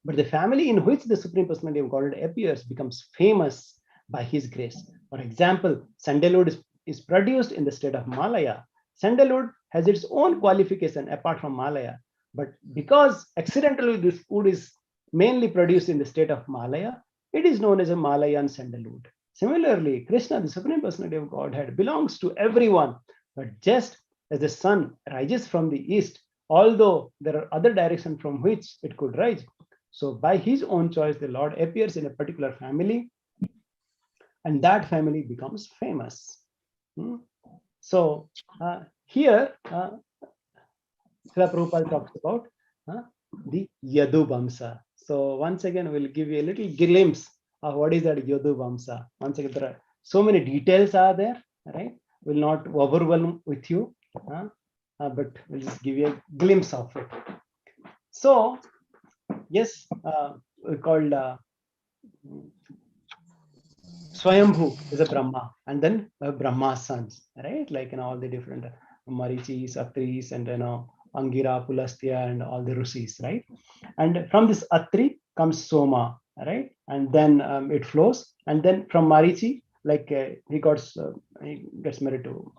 But the family in which the Supreme Personality of Godhead appears becomes famous by his grace. For example, sandalwood is produced in the state of Malaya. Sandalwood has its own qualification apart from Malaya. But because accidentally this wood is mainly produced in the state of Malaya, it is known as a Malayan sandalwood. Similarly, Krishna, the Supreme Personality of Godhead, belongs to everyone. But just as the sun rises from the east, although there are other directions from which it could rise, so by his own choice, the Lord appears in a particular family, and that family becomes famous. So here, Srila Prabhupada talks about the Yadu Vamsa. So once again, we'll give you a little glimpse of what is that Yadu Vamsa. Once again, there are so many details are there, right? We'll not overwhelm with you, but we'll just give you a glimpse of it. So, yes, we called Swayambhu is a Brahma, and then Brahma's sons, right? Like all the different Marichis, Atris, and Angira, Pulastya, and all the Rusis, right? And from this Atri comes Soma, right? And then it flows, and then from Marichi, like he gets married to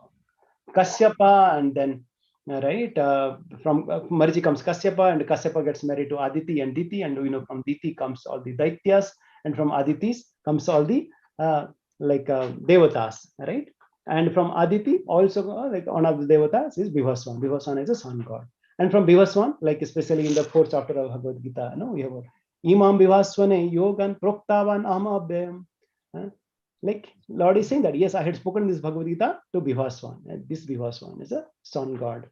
Kashyapa, and then from Marichi comes Kashyapa, and Kashyapa gets married to Aditi and Diti, and from Diti comes all the Daityas, and from Aditis comes all the Devatas, right? And from Aditi also, one of the Devatas is Bhivaswan. Bhivaswan is a sun god. And from Bhivaswan, like especially in the 4th chapter of Bhagavad Gita, we have Imam Bhivaswane Yogan Proktavan Ahamabhyam. Like Lord is saying that, yes, I had spoken this Bhagavad Gita to Bhivaswan. And this Bhivaswan is a sun god.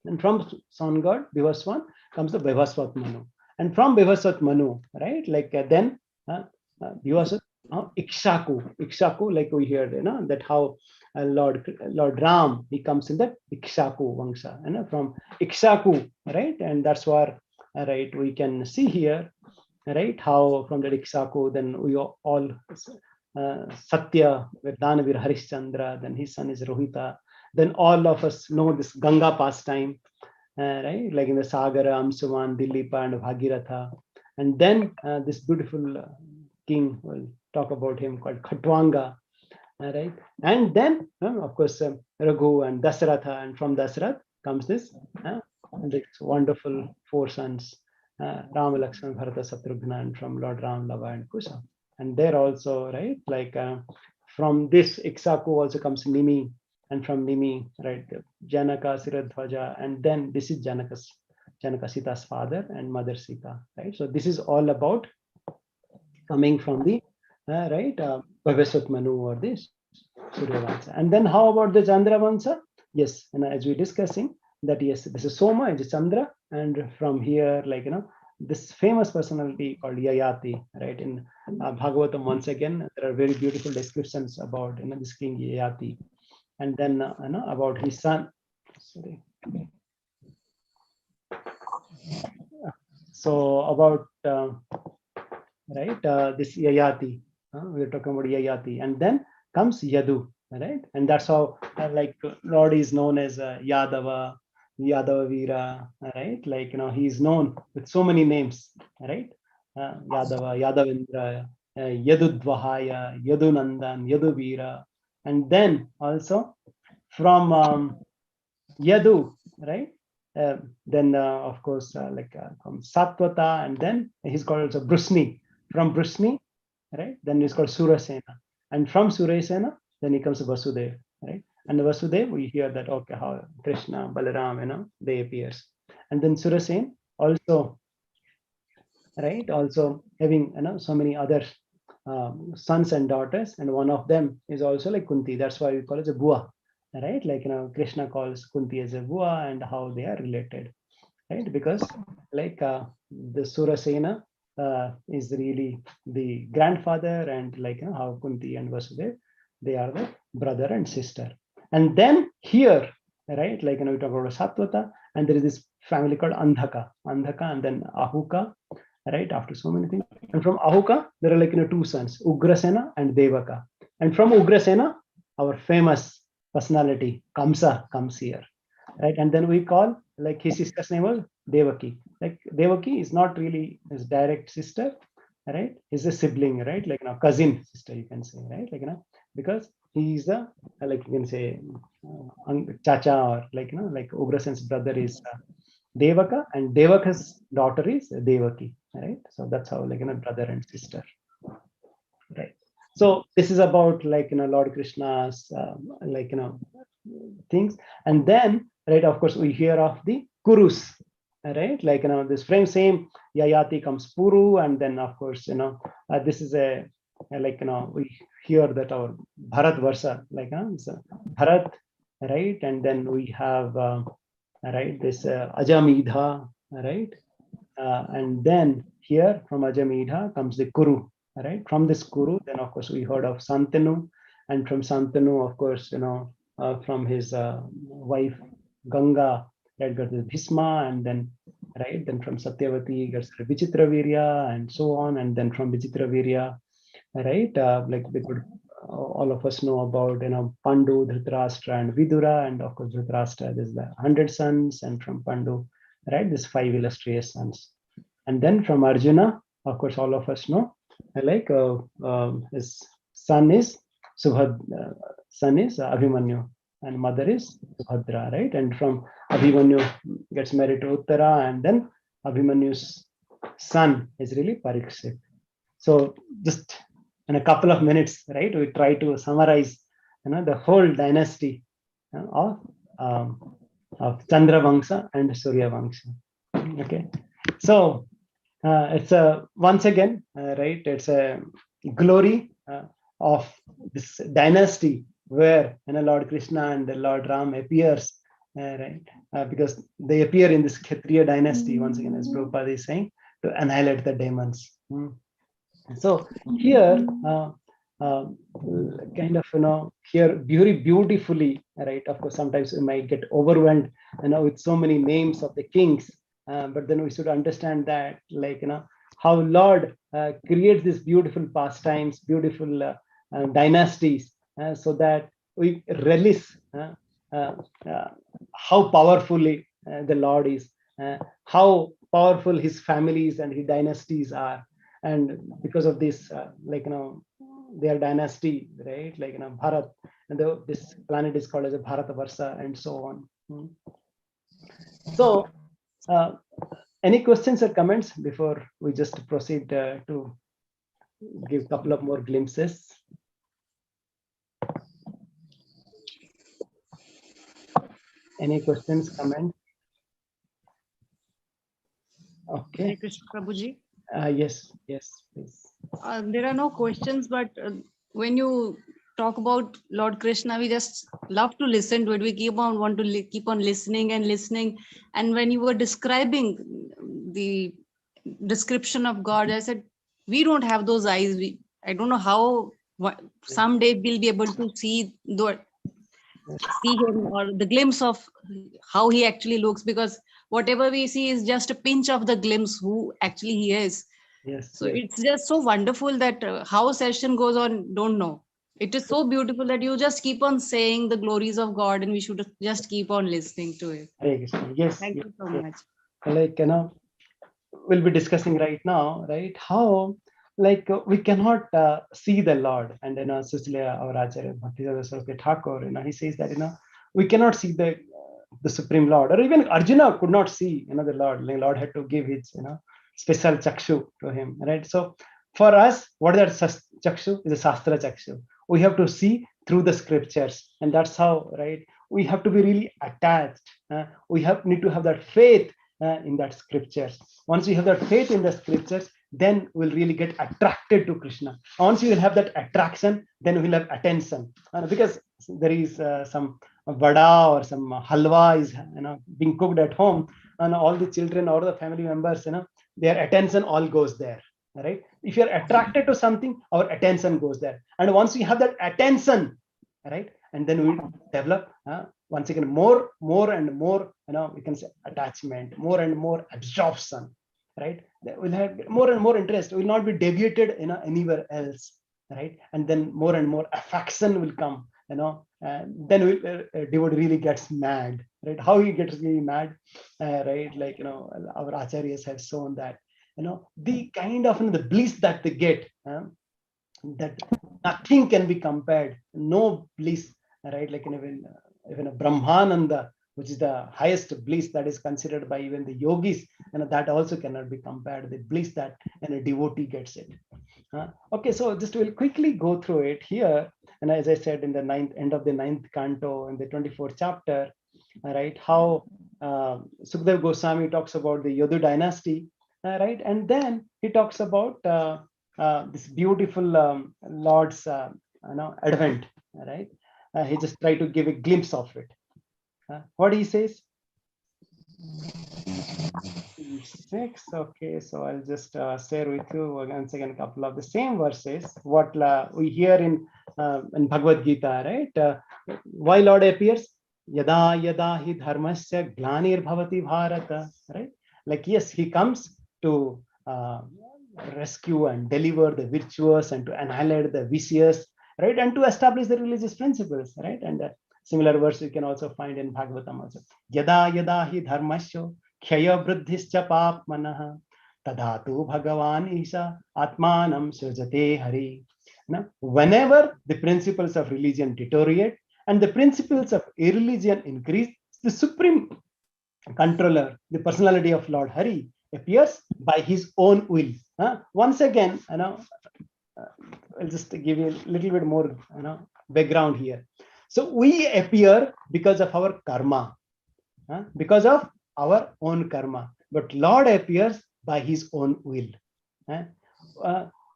And from sun god, Bhivaswan, comes the Bhivaswat Manu. And from Bhivaswat Manu, right? Like then Bhivaswat Ikshaku, like we heard, that how Lord Ram, he comes in the Ikshaku Vangsha, from Ikshaku, right? And that's where, right, we can see here, right, how from the Ikshaku, then we all Satya, Danavir Harishchandra, then his son is Rohita. Then all of us know this Ganga pastime, right? Like in the Sagara, Amsuvan, Dilipa, and Bhagiratha. And then this beautiful king, we'll talk about him, called Khatwanga. right? And then, of course, Raghu and Dasratha, and from Dasrath comes this wonderful four sons, Rama, Lakshmana, Bharata, Satrughna, and from Lord Ram, Lava, and Kusa. And there also, right, like from this Iksaku also comes Nimi, and from Nimi, right, Janaka, Siradhvaja, and then this is Janaka, Sita's father and mother Sita, right? So this is all about coming from the right Bhavasvat Manu or this Surya Vansa. And then how about the Chandra Vansa? Yes, and as we're discussing that, yes, this is Soma, it is Chandra, and from here, like this famous personality called Yayati, right? In Bhagavatam, once again, there are very beautiful descriptions about this king Yayati, and then about his son. Sorry. So about right this Yayati, we're talking about Yayati, and then comes Yadu, right? And that's how like Lord is known as Yadava, Yadava Veera, right? Like he is known with so many names, right? Yadava, Yadavendra, Yadudvahaya, Yadunandan, Yaduveera, and then also from Yadu, right? Then of course from Satvata, and then he's called also Brusni. From Brusni, right? Then he's called Surasena, and from Surasena, then he comes to Vasudeva, right? And the Vasudeva, we hear that okay, how Krishna, Balaram, they appears, and then Surasen also, right? Also having so many other sons and daughters, and one of them is also like Kunti. That's why we call it a Bua, right? Like Krishna calls Kunti as a Bua, and how they are related, right? Because like the Surasena is really the grandfather, and like how Kunti and Vasudeva, they are the brother and sister. And then here, right, like we talk about Satvata, and there is this family called Andhaka, and then Ahuka, right? After so many things, and from Ahuka there are like two sons, Ugrasena and Devaka, and from Ugrasena, our famous personality Kamsa comes here, right? And then we call like his sister's name was Devaki. Like Devaki is not really his direct sister, right? He's a sibling, right? Like cousin sister, you can say, right? Like because he's a like you can say Chacha, or like like Ugrasen's brother is Devaka, and Devaka's daughter is Devaki, right? So that's how like brother and sister, right? So this is about like Lord Krishna's like things. And then right, of course, we hear of the Kurus, right? Like this same Yayati comes Puru, and then of course this is a like we hear that our Bharat Varsha, like Bharat, right? And then we have right this Ajamidha, right? And then here from Ajamidha comes the Kuru, right? From this Kuru, then of course we heard of Santanu, and from Santanu, of course, from his wife Ganga, right, got the Bhisma, and then right, then from Satyavati gets Vichitravirya, and so on, and then from Vichitravirya, right, like we could all of us know about Pandu, Dhritarashtra, and Vidura, and of course Dhritarashtra, there's the 100 sons, and from Pandu, right, there's 5 illustrious sons. And then from Arjuna, of course, all of us know, like his son is Abhimanyu, and mother is Subhadra, right? And from Abhimanyu gets married to Uttara, and then Abhimanyu's son is really Parikshit. So just in a couple of minutes, right, we try to summarize the whole dynasty of Chandra Vangsha and Surya Vangsha. Okay, so it's a once again, right, it's a glory of this dynasty where Lord Krishna and the Lord Ram appears, right, because they appear in this Kshatriya dynasty once again, as Prabhupada is saying, to annihilate the demons. So here, kind of here very beautifully, right? Of course, sometimes we might get overwhelmed, with so many names of the kings, but then we should understand that, like how Lord creates these beautiful pastimes, beautiful dynasties, so that we relish how powerfully the Lord is, how powerful his families and his dynasties are. And because of this, like their dynasty, right? Like, Bharat, and this planet is called as a Bharatavarsha, and so on. So, any questions or comments before we just proceed to give a couple of more glimpses? Any questions, comments? Okay. Hare Krishna Prabhuji. Yes, please. There are no questions, but when you talk about Lord Krishna, we just love to listen to it. We keep on keep on listening and listening. And when you were describing the description of God, I said, we don't have those eyes. I don't know how someday we'll be able to see him, or the glimpse of how he actually looks, because whatever we see is just a pinch of the glimpse who actually he is. Yes. So it's just so wonderful that how session goes on, don't know. It is so beautiful that you just keep on saying the glories of God, and we should just keep on listening to it. Yes. Thank you so much. Like, we'll be discussing right now, right? How, like, we cannot see the Lord. And Cecilia, our Acharya Bhaktivedanta Saraswati Thakur, he says that we cannot see the Supreme Lord, or even Arjuna could not see the Lord. The Lord had to give his special chakshu to him, right? So for us, what is that chakshu? Is a Shastra chakshu. We have to see through the scriptures, and that's how, right? We have to be really attached. We need to have that faith in that scriptures. Once we have that faith in the scriptures, then we'll really get attracted to Krishna. Once you will have that attraction, then we'll have attention, because there is some vada or some halwa is being cooked at home, and all the children or the family members, their attention all goes there, right? If you're attracted to something, our attention goes there, and once we have that attention, right, and then we develop once again more and more, we can say attachment, more and more absorption, right? We'll have more and more interest. We'll not be deviated anywhere else, right? And then more and more affection will come, and then devotee really gets mad, right? How he gets really mad, right? Like, our acharyas have shown that, the kind of the bliss that they get, that nothing can be compared, no bliss, right? Like even a Brahmananda, which is the highest bliss that is considered by even the yogis, that also cannot be compared, the bliss that a devotee gets it. Okay, so just we'll quickly go through it here. And as I said, in the end of the 9th canto, in the 24th chapter, right, how Sukadeva Goswami talks about the Yadu Dynasty, right, and then he talks about this beautiful Lord's advent, right? He just tried to give a glimpse of it. What he says? 6. Okay, so I'll just share with you once again a couple of the same verses what we hear in Bhagavad Gita, right? Why Lord appears? Yada yada hi dharmasya glanir bhavati bharata, right? Like, yes, he comes to rescue and deliver the virtuous and to annihilate the vicious, right? And to establish the religious principles, right? And similar verse you can also find in Bhagavatam also. Yada yada hi dharmasya khyaya vriddhischa papmanah tadatu bhagavan isha atmanam sujate hari. Now, whenever the principles of religion deteriorate and the principles of irreligion increase, the supreme controller, the personality of Lord Hari, appears by his own will. Once again, I'll just give you a little bit more background here. So we appear because of our karma, because of our own karma, but Lord appears by his own will.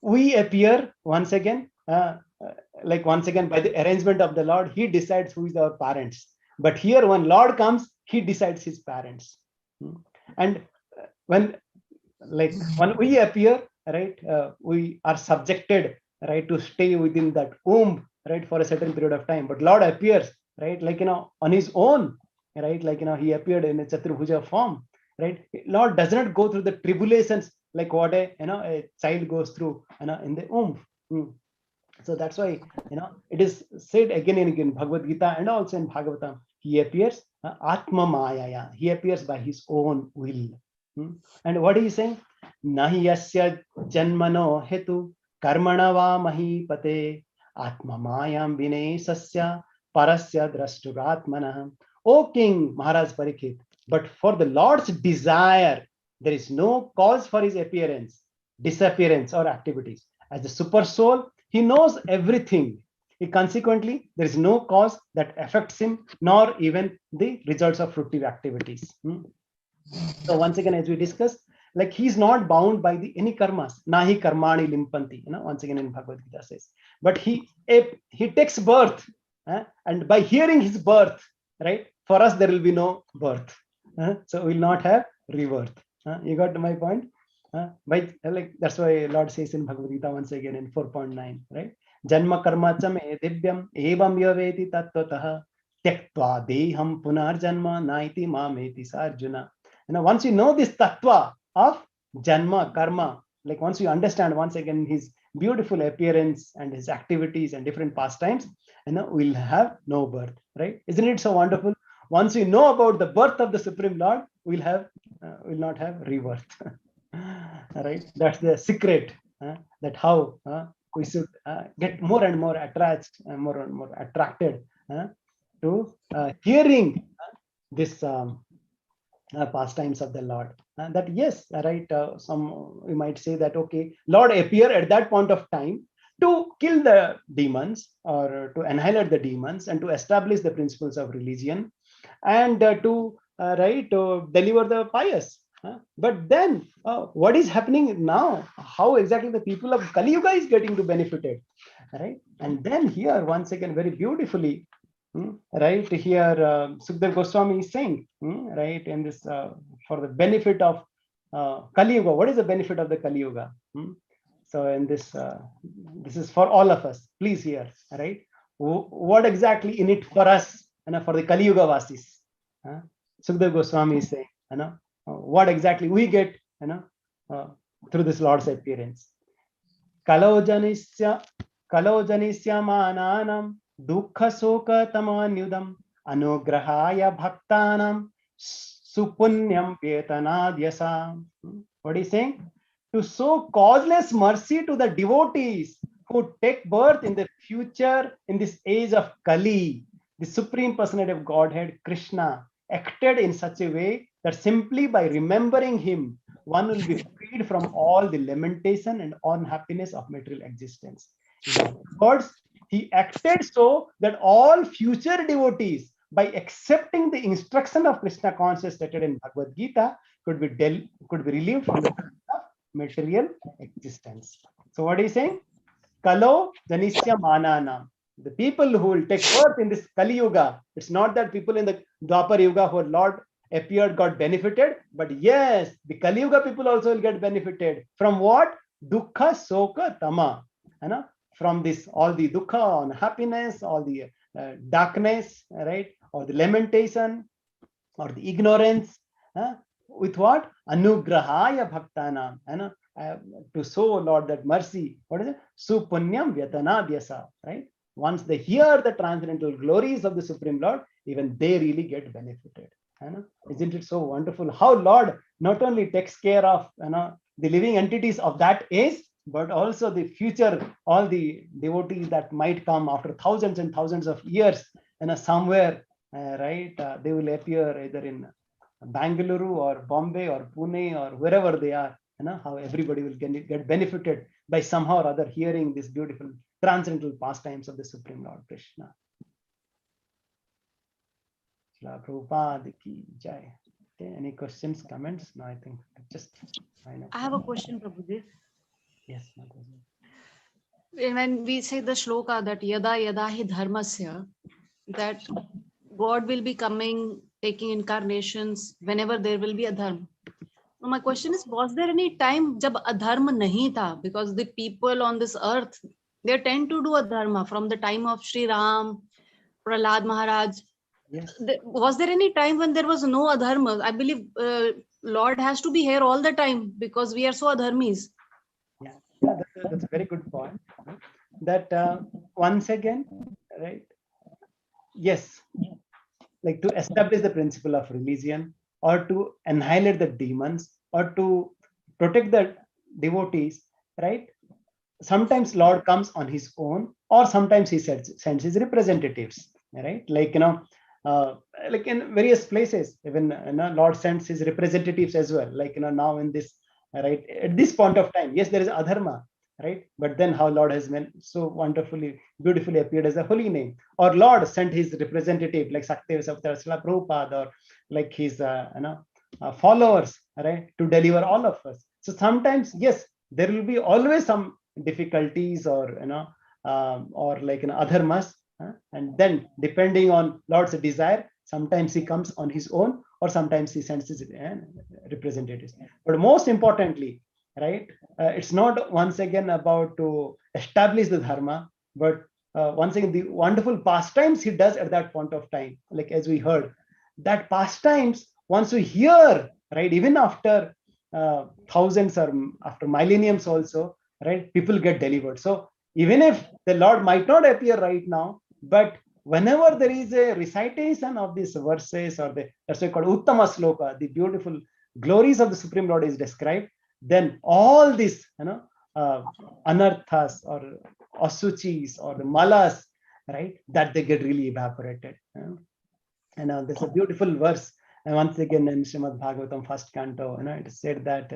We appear once again, once again by the arrangement of the Lord. He decides who is our parents, but here when Lord comes, he decides his parents. And when we appear, right, we are subjected, right, to stay within that womb, right, for a certain period of time. But Lord appears, right, on his own, right, he appeared in a Chaturbhuja form, right? Lord does not go through the tribulations like what a child goes through, in the womb. So that's why, it is said again and again, Bhagavad Gita and also in Bhagavatam, he appears Atma Mayaya. He appears by his own will. And what is he saying? Nahi yasya janmano hetu karmana va mahipate atma mayam vinesasya parasya drashturatmanah. O King Maharaj Parikshit, but for the Lord's desire, there is no cause for his appearance, disappearance, or activities. As the super soul, he knows everything. Consequently, there is no cause that affects him, nor even the results of fruitive activities. So once again, as we discussed, like he's not bound by the any karmas. Nahi karmani limpanti. Once again in Bhagavad Gita says, but he takes birth, and by hearing his birth, right? For us, there will be no birth, so we will not have rebirth. You got my point? By like that's why Lord says in Bhagavad Gita once again in 4.9, right? Janma karma cham divyam evam yaveti tattvataha tyaktva deham punar janma naiti mameti sarjuna. Once you know this tattva of janma karma, like once you understand once again his beautiful appearance and his activities and different pastimes, we'll have no birth, right? Isn't it so wonderful? Once we know about the birth of the Supreme Lord, we'll not have rebirth. Right? That's the secret. That how we should get more and more attached, more and more attracted to hearing this pastimes of the Lord. That yes, right? Some we might say that okay, Lord appear at that point of time to kill the demons or to annihilate the demons and to establish the principles of religion and to deliver the pious. But then what is happening now? How exactly the people of Kali Yuga is getting to benefited, right? And then here once again very beautifully, right here Sudhir Goswami is saying, right, in this for the benefit of Kali Yuga. What is the benefit of the Kali Yuga? So in this this is for all of us. Please hear, right? What exactly in it for us, for the Kali Yuga Vasis? Sukdev Goswami is saying, what exactly we get, through this Lord's appearance. Kalojanisya mananam dukkha soka tamanyudam anugrahaya bhaktanam supunyam vetanadyasam. What is he saying? To show causeless mercy to the devotees who take birth in the future in this age of Kali, the Supreme Personality of Godhead, Krishna, acted in such a way that simply by remembering him, one will be freed from all the lamentation and unhappiness of material existence. In other words, he acted so that all future devotees, by accepting the instruction of Krishna consciousness stated in Bhagavad Gita, could be relieved from the material existence. So what is he saying? Kalo janisya mananam. The people who will take birth in this Kali Yuga, it's not that people in the Dwapar Yuga who Lord appeared got benefited, but yes, the Kali Yuga people also will get benefited. From what? Dukkha, soka, tama. From this, all the dukkha, unhappiness, all the darkness, right? Or the lamentation, or the ignorance. With what? Anugrahaya bhaktanam. To show Lord that mercy. What is it? Supunyam vyatanadyasa. Right? Once they hear the transcendental glories of the Supreme Lord, even they really get benefited. Isn't it so wonderful how Lord not only takes care of the living entities of that age, but also the future, all the devotees that might come after thousands and thousands of years, somewhere, right? They will appear either in Bangalore or Bombay or Pune or wherever they are. How everybody will get benefited by somehow or other hearing this beautiful transcendental pastimes of the Supreme Lord Krishna. Prabhupada ki jai. Okay, any questions, comments? No, I think I have a question, Prabhuji. Yes. When we say the shloka that yada yada hi dharmasya, that God will be coming, taking incarnations whenever there will be a dharma. So my question is, was there any time jab adharma nahi tha? Because the people on this earth, they tend to do adharma from the time of Sri Ram, Prahlad Maharaj. Yes. Was there any time when there was no adharma? I believe Lord has to be here all the time because we are so adharmis. Yeah, that's a very good point. That once again, right? Yes, like to establish the principle of religion, or to annihilate the demons, or to protect the devotees, right? sometimes Lord comes on his own, or sometimes he sends his representatives, right? Like, like in various places, even Lord sends his representatives as well. Like, now in this, right, at this point of time, yes, there is adharma, right? But then how Lord has been so wonderfully, beautifully appeared as a holy name. Or Lord sent his representative, like Sakdev Srila Prabhupada, or like his followers, right, to deliver all of us. So sometimes, yes, there will be always some difficulties, or or like adharmas, and then depending on Lord's desire, sometimes he comes on his own, or sometimes he sends his representatives. But most importantly, right, it's not once again about to establish the dharma, but once again the wonderful pastimes he does at that point of time, like as we heard, that pastimes, once we hear, right, even after thousands or after millenniums also, right, people get delivered. So even if the Lord might not appear right now, but whenever there is a recitation of these verses, or that's why called Uttama Sloka, the beautiful glories of the Supreme Lord is described, then all these anarthas or asuchis or the malas, right, that they get really evaporated. And there's a beautiful verse, and once again in Srimad Bhagavatam, first canto, it is said that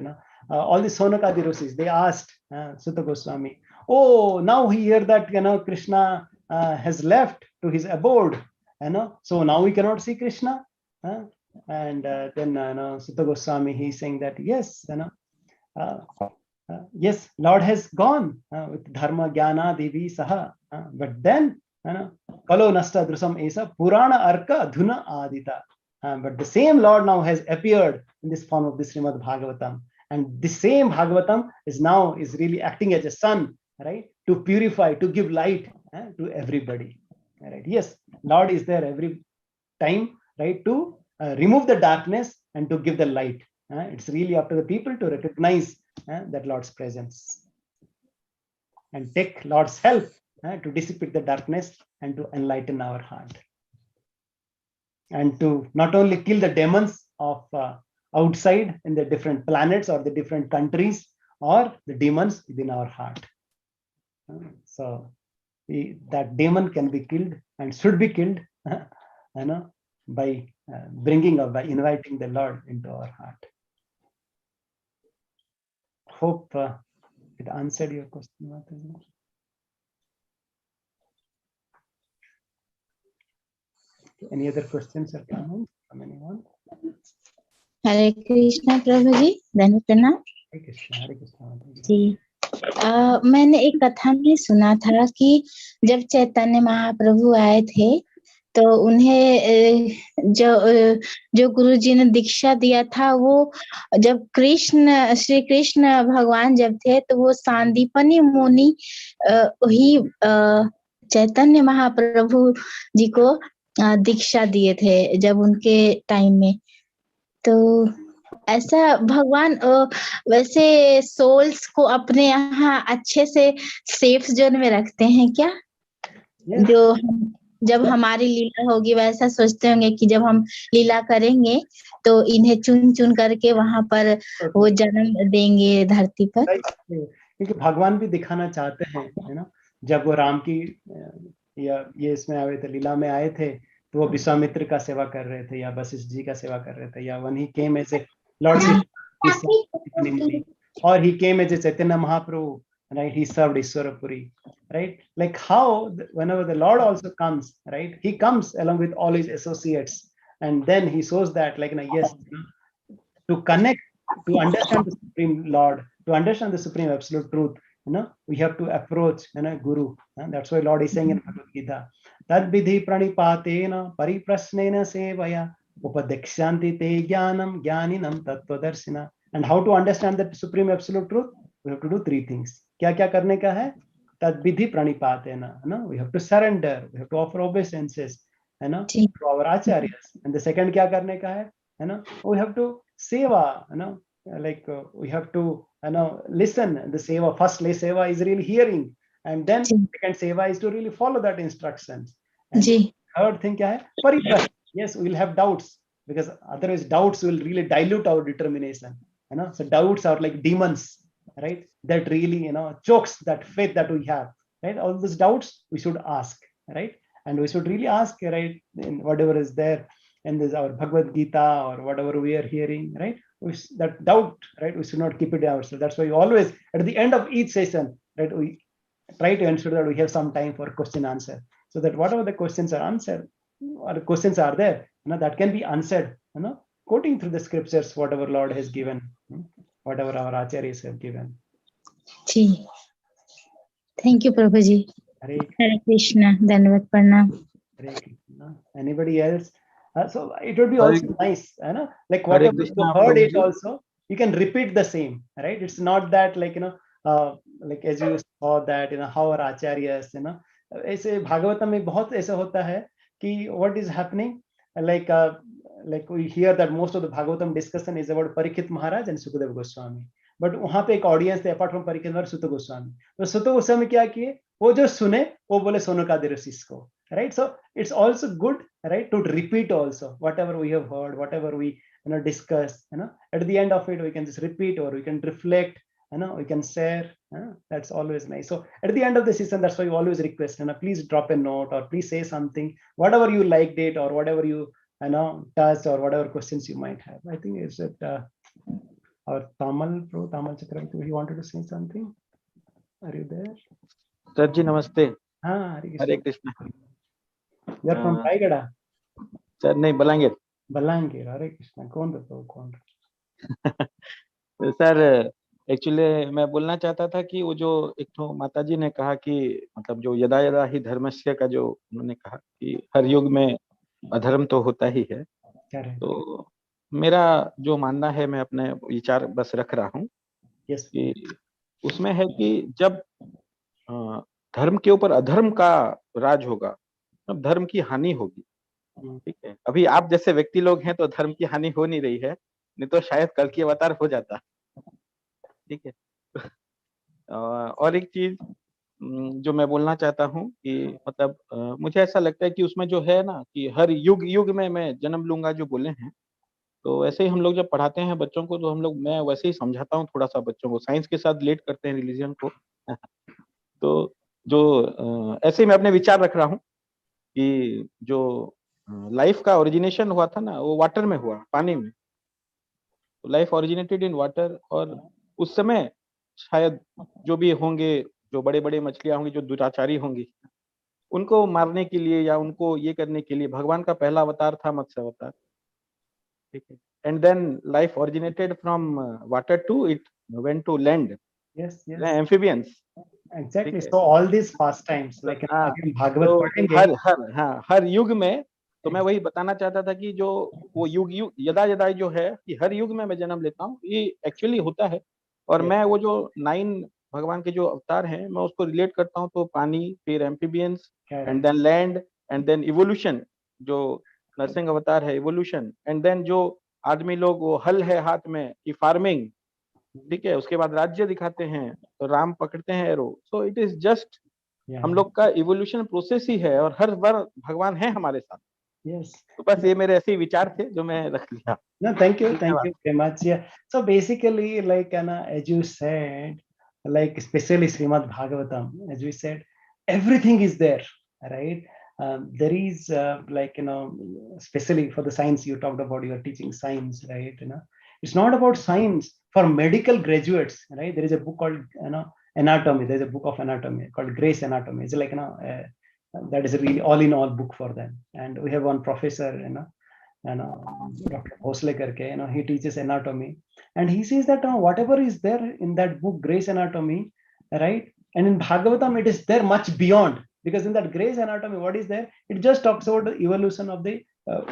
all the Sonakadi Rishis, they asked Sutta Goswami, oh, now we hear that Krishna has left to his abode, so now we cannot see Krishna. And then Sutta Goswami, he's saying that yes, yes, Lord has gone with Dharma Jnana Devi Saha, but then Kalo Nasta Drusam Esa Purana Arka Dhuna Adita. But the same Lord now has appeared in this form of the Srimad Bhagavatam, and the same Bhagavatam is really acting as a sun, right, to purify, to give light to everybody. Right? Yes, Lord is there every time, right, to remove the darkness and to give the light. It's really up to the people to recognize that Lord's presence and take Lord's help to dissipate the darkness and to enlighten our heart, and to not only kill the demons of outside in the different planets or the different countries, or the demons within our heart. So that demon can be killed and should be killed by bringing or by inviting the Lord into our heart. Hope it answered your question. Any other questions or comments from anyone? हरे कृष्णा प्रभु जी, धन्य प्रणाम Hare Krishna, Hare Krishna. जी। मैंने एक कथा में सुना था कि जब चैतन्य महाप्रभु आए थे तो उन्हें जो गुरु जी ने दीक्षा दिया था, वो जब श्री कृष्ण भगवान जब थे तो वो सांदीपनी मुनि ही चैतन्य महाप्रभु जी को दीक्षा दिए थे जब उनके टाइम में। तो ऐसा भगवान वैसे सोल्स को अपने यहाँ अच्छे से सेफ जोन में रखते हैं क्या? Yes. जो जब हमारी लीला होगी वैसा सोचते होंगे कि जब हम लीला करेंगे तो इन्हें चुन चुन करके वहां पर वो जन्म देंगे धरती पर। क्योंकि भगवान भी दिखाना चाहते हैं, है ना, जब वो राम की या ये इसमें आए थे, लीला में आए थे, तो वो विश्वामित्र का सेवा कर रहे थे या वशिष्ठ जी का सेवा कर रहे थे, या when he came as a Lord Krishna, or he came as a Chaitanya Mahaprabhu, right, he served Ishwarapuri, right, like how whenever the Lord also comes, right, he comes along with all his associates, and then he shows that, like, yes, to connect, to understand the Supreme Lord, to understand the Supreme Absolute Truth, we have to approach Guru, and that's why Lord is saying in Bhagavad Gita, Tad vidhi pranipatena pariprasnena sevaya upadekshanti te jnanam jnaninam tattvadarshina. And how to understand the Supreme Absolute Truth? We have to do three things. Kya kya karne ka hai? Tad vidhi pranipatena. We have to surrender. We have to offer obeisances to our acharyas. And the second kya karne ka hai? We have to seva. Like we have to listen. The seva, first seva is really hearing, and then second seva is to really follow that instructions. And third thing kya hai? Pariprasna. Yes, we will have doubts, because otherwise doubts will really dilute our determination. So doubts are like demons, right? That really, chokes that faith that we have, right? All those doubts we should ask, right? And we should really ask, right, in whatever is there in this our Bhagavad Gita or whatever we are hearing, right? That doubt, right? We should not keep it ourselves. That's why we always, at the end of each session, right, we try to ensure that we have some time for question answer, so that whatever the questions are answered or the questions are there, that can be answered, quoting through the scriptures, whatever Lord has given, whatever our acharyas have given. Ji, thank you Prabhu ji. Hare Hare Krishna, धन्यवाद प्रणाम. Hare Krishna. Anybody else? So it would be Hare- also nice, like Hare whatever Krishna, you heard it Prabhuji. also, you can repeat the same, right? It's not that like, like as you saw that, how our acharyas, ऐसे भागवतम में बहुत ऐसा होता है कि what is happening, like we hear that most of the Bhagavatam discussion is about Parikshit Maharaj and Sukadeva Goswami. But वहां पे एक ऑडियंस थे apart from Parikshit Maharaj, Sutta Goswami. तो Sutta Goswami क्या किए, वो जो सुने वो बोले सोनो का दे को, right? So it's also good, right, to repeat also whatever we have heard, whatever we discuss, at the end of it we can just repeat or we can reflect, we can share, that's always nice. So at the end of the session, that's why we always request, please drop a note or please say something, whatever you liked it or whatever you touched or whatever questions you might have. I think is that our Tamal Chakravarti, he wanted to say something. Are you there? Sir ji, namaste. Hare Hare Krishna. You're from Raigada? Sir, nahi, Balangir. Balangir, Hare Krishna. कौन? Sir actually मैं बोलना चाहता था कि वो जो एक तो माता जी ने कहा कि मतलब जो यदा यदा ही धर्मस्य का जो उन्होंने कहा कि हर युग में अधर्म तो होता ही है, तो मेरा जो मानना है, मैं अपने विचार बस रख रहा हूँ कि उसमें है कि जब धर्म के ऊपर अधर्म का राज होगा तब धर्म की हानि होगी. ठीक है, अभी आप जैसे व्यक्ति लोग हैं तो धर्म की हानि हो नहीं रही है, नहीं तो शायद कल की अवतार हो जाता. ठीक है. और एक चीज जो मैं बोलना चाहता हूँ कि मतलब मुझे ऐसा लगता है कि उसमें जो है ना कि हर युग युग में मैं जन्म लूंगा जो बोले हैं, तो वैसे ही हम लोग जब पढ़ाते हैं बच्चों को तो हम लोग, मैं वैसे ही समझाता हूँ थोड़ा सा बच्चों को, साइंस के साथ रिलेट करते हैं रिलीजन को. तो जो ऐसे ही मैं अपने विचार रख रहा हूँ कि जो लाइफ का ओरिजिनेशन हुआ था ना वो वाटर में हुआ, पानी में. लाइफ ओरिजिनेटेड इन वाटर, और उस समय शायद जो भी होंगे, जो बड़े बड़े मछलियां होंगी, जो दुराचारी होंगी, उनको मारने के लिए या उनको ये करने के लिए भगवान का पहला अवतार था मत्स्य अवतार. ठीक है. And then life originated from water to it went to land. Yes. Amphibians. Exactly. So all these pastimes, like again, Bhagavad पढ़ेंगे. हर युग में, तो मैं वही बताना चाहता था कि जो वो युग यदा यदा जो है कि हर युग में मैं जन्म लेता हूँ, ये एक्चुअली होता है. और मैं वो जो 9 भगवान के जो अवतार हैं मैं उसको रिलेट करता हूँ, तो पानी, फिर amphibians, and then land, and then evolution, जो नरसिंह अवतार है इवोल्यूशन, एंड देन जो आदमी लोग वो हल है हाथ में कि फार्मिंग. ठीक है. उसके बाद राज्य दिखाते हैं तो राम पकड़ते हैं arrow. So it is just हम लोग का इवोल्यूशन प्रोसेस ही है, और हर बार भगवान है हमारे साथ. Yes. तो बस ये मेरे ऐसे विचार थे जो मैं रख लिया. No, thank you very much. Yeah. So basically, like as you said, like especially Srimad Bhagavatam, as we said, everything is there, right? There is like especially for the science you talked about, you are teaching science, right? It's not about science for medical graduates, right? There is a book called anatomy. There's a book of anatomy called Grace Anatomy. It's like that is a really all-in-all book for them. And we have one professor, Dr. Bhosle karke, he teaches anatomy, and he says that whatever is there in that book, Grace Anatomy, right? And in Bhagavatam, it is there much beyond, because in that Grace Anatomy, what is there? It just talks about the evolution of the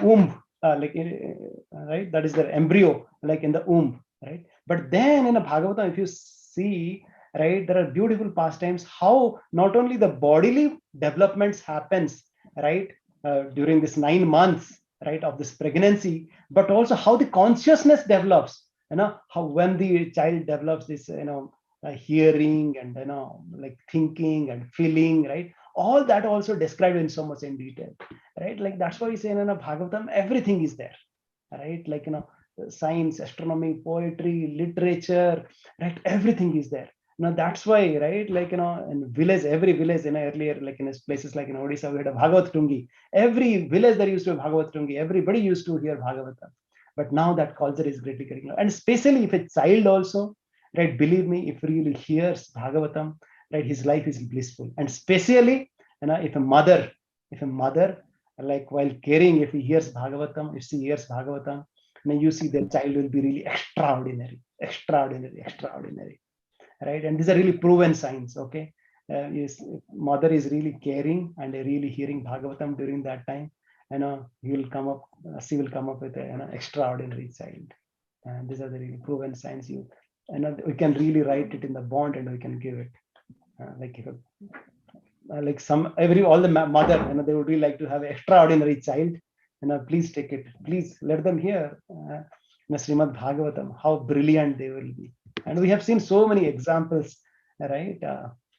womb, right? That is the embryo, like in the womb, right? But then in a Bhagavatam, if you see, right, there are beautiful pastimes how not only the bodily developments happens, right, during this 9 months, right, of this pregnancy, but also how the consciousness develops, how when the child develops this, hearing and, like thinking and feeling, right, all that also described in so much in detail, right? Like that's why we say in Bhagavatam, everything is there, right? Like, science, astronomy, poetry, literature, right? Everything is there. Now that's why, right? Like, in village, every village, earlier, like in places like in Odisha, we had a Bhagavat Tungi. Every village there used to be Bhagavat Tungi. Everybody used to hear Bhagavatam. But now that culture is greatly getting low. And especially if a child also, right? Believe me, if really hears Bhagavatam, right, his life is blissful. And especially, if a mother, like while caring, if he hears Bhagavatam, if she hears Bhagavatam, then you see the child will be really extraordinary, right? And these are really proven signs. Okay, his mother is really caring and really hearing Bhagavatam during that time, he will come up, she will come up with an extraordinary child. And these are the really proven signs. We can really write it in the bond and we can give it. Like if like all the mother, they would really like to have an extraordinary child. Please take it. Please let them hear Srimad Bhagavatam, how brilliant they will be. And we have seen so many examples, right?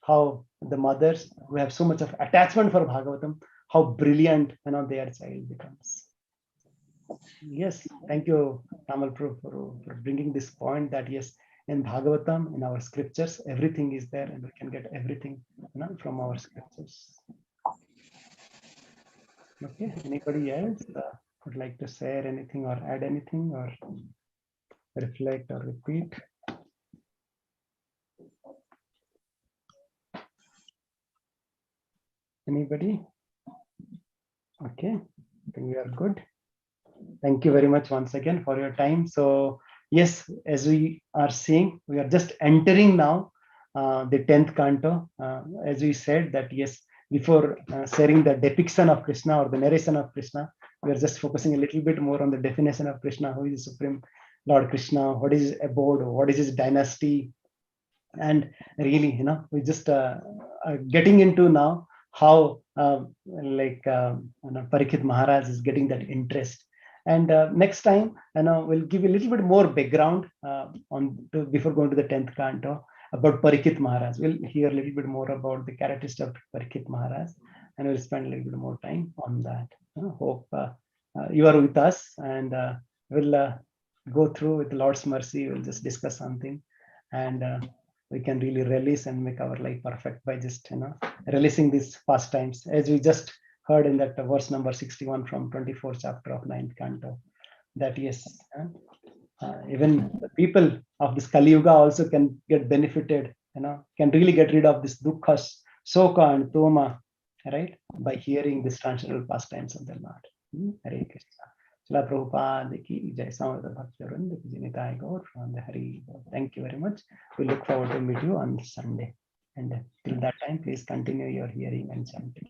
How the mothers who have so much of attachment for Bhagavatam, how brilliant their child becomes. Yes, thank you, Tamal Prabhu, for bringing this point that yes, in Bhagavatam, in our scriptures, everything is there, and we can get everything from our scriptures. Okay, anybody else would like to share anything or add anything or reflect or repeat? Anybody? Okay, I think we are good. Thank you very much once again for your time. So yes, as we are seeing, we are just entering now the 10th canto. As we said that yes, before sharing the depiction of Krishna or the narration of Krishna, we are just focusing a little bit more on the definition of Krishna, who is the Supreme Lord Krishna, what is his abode, what is his dynasty, and really, we just getting into now how Parikshit Maharaj is getting that interest. And next time, we'll give you a little bit more background before going to the 10th canto about Parikshit Maharaj. We'll hear a little bit more about the characteristics of Parikshit Maharaj, and we'll spend a little bit more time on that. Hope you are with us, and we'll go through with Lord's mercy. We'll just discuss something, and we can really release and make our life perfect by just releasing these pastimes, as we just heard in that verse number 61 from 24th chapter of 9th canto, that yes, even the people of this Kali Yuga also can get benefited, can really get rid of this dukkha, soka and toma, right, by hearing this transcendental pastimes of the Lord. Hare Krishna. Srila Prabhupada ki jai. Samaveta Bhakti Vrinda ki jai. Nitai Gaur from the Hari. Thank you very much. We look forward to meet you on Sunday. And till that time, please continue your hearing and chanting.